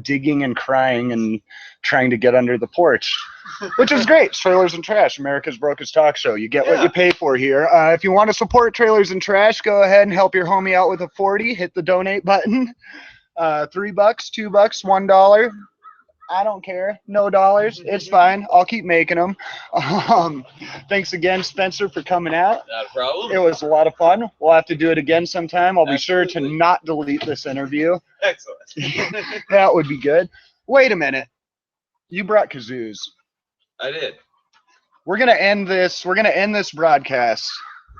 digging and crying and trying to get under the porch, which is great. Trailers and Trash, America's Brokest talk show. You get what you pay for here. If you want to support Trailers and Trash, go ahead and help your homie out with a 40. Hit the donate button. $3, $2, $1. I don't care. No dollars. It's fine. I'll keep making them. Thanks again, Spencer, for coming out. Not a problem. It was a lot of fun. We'll have to do it again sometime. I'll be sure to not delete this interview. Excellent. That would be good. Wait a minute. You brought kazoos. I did. We're gonna end this broadcast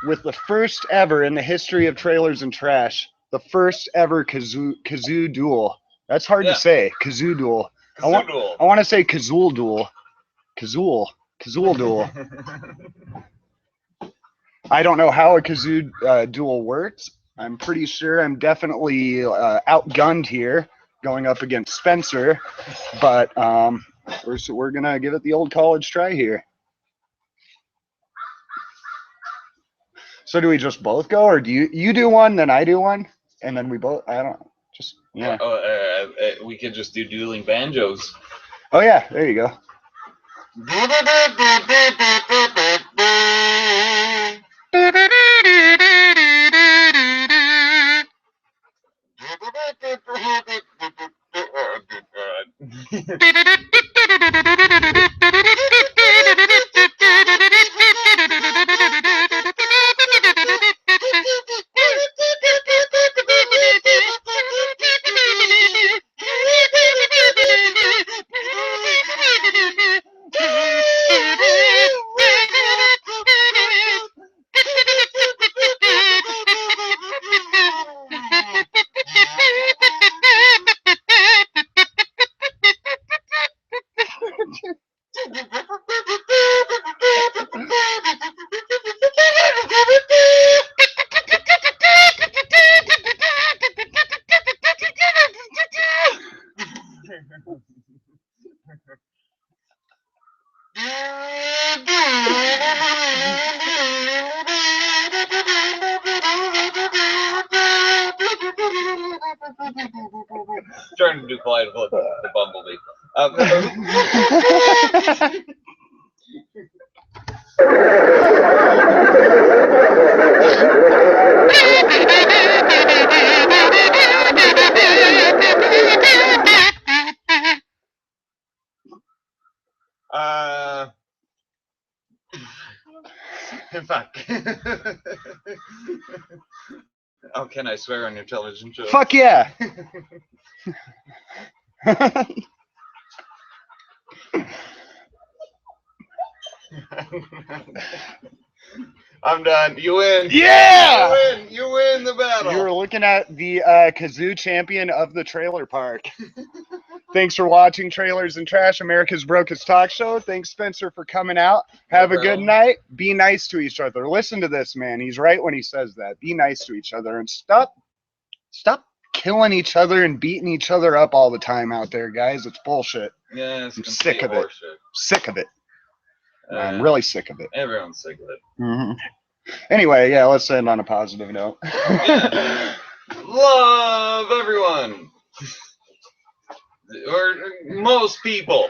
with the first ever in the history of Trailers and Trash, the first ever kazoo duel. That's hard to say. Kazoo duel. I want to say Kazool duel. Kazool duel. I don't know how a kazoo duel works. I'm pretty sure I'm definitely outgunned here going up against Spencer, but we're going to give it the old college try here. So do we just both go, or do you do one, then I do one, and then we both, I don't, just, yeah. We could just do dueling banjos. Oh yeah, there you go. Trying to do Flight of the Bumblebee. Fuck. Oh, can I swear on your television show? Fuck yeah. I'm done. You win. Yeah! You win. You win the battle. You're looking at the kazoo champion of the trailer park. Thanks for watching Trailers and Trash, America's Brokest Talk Show. Thanks, Spencer, for coming out. Have a good night. Be nice to each other. Listen to this, man. He's right when he says that. Be nice to each other and stop killing each other and beating each other up all the time out there, guys. It's bullshit. Yeah, it's I'm sick of it. horseshit. Sick of it. I'm really sick of it. Everyone's sick of it. Mm-hmm. Anyway, yeah, let's end on a positive note. Yeah. Love everyone. Or most people.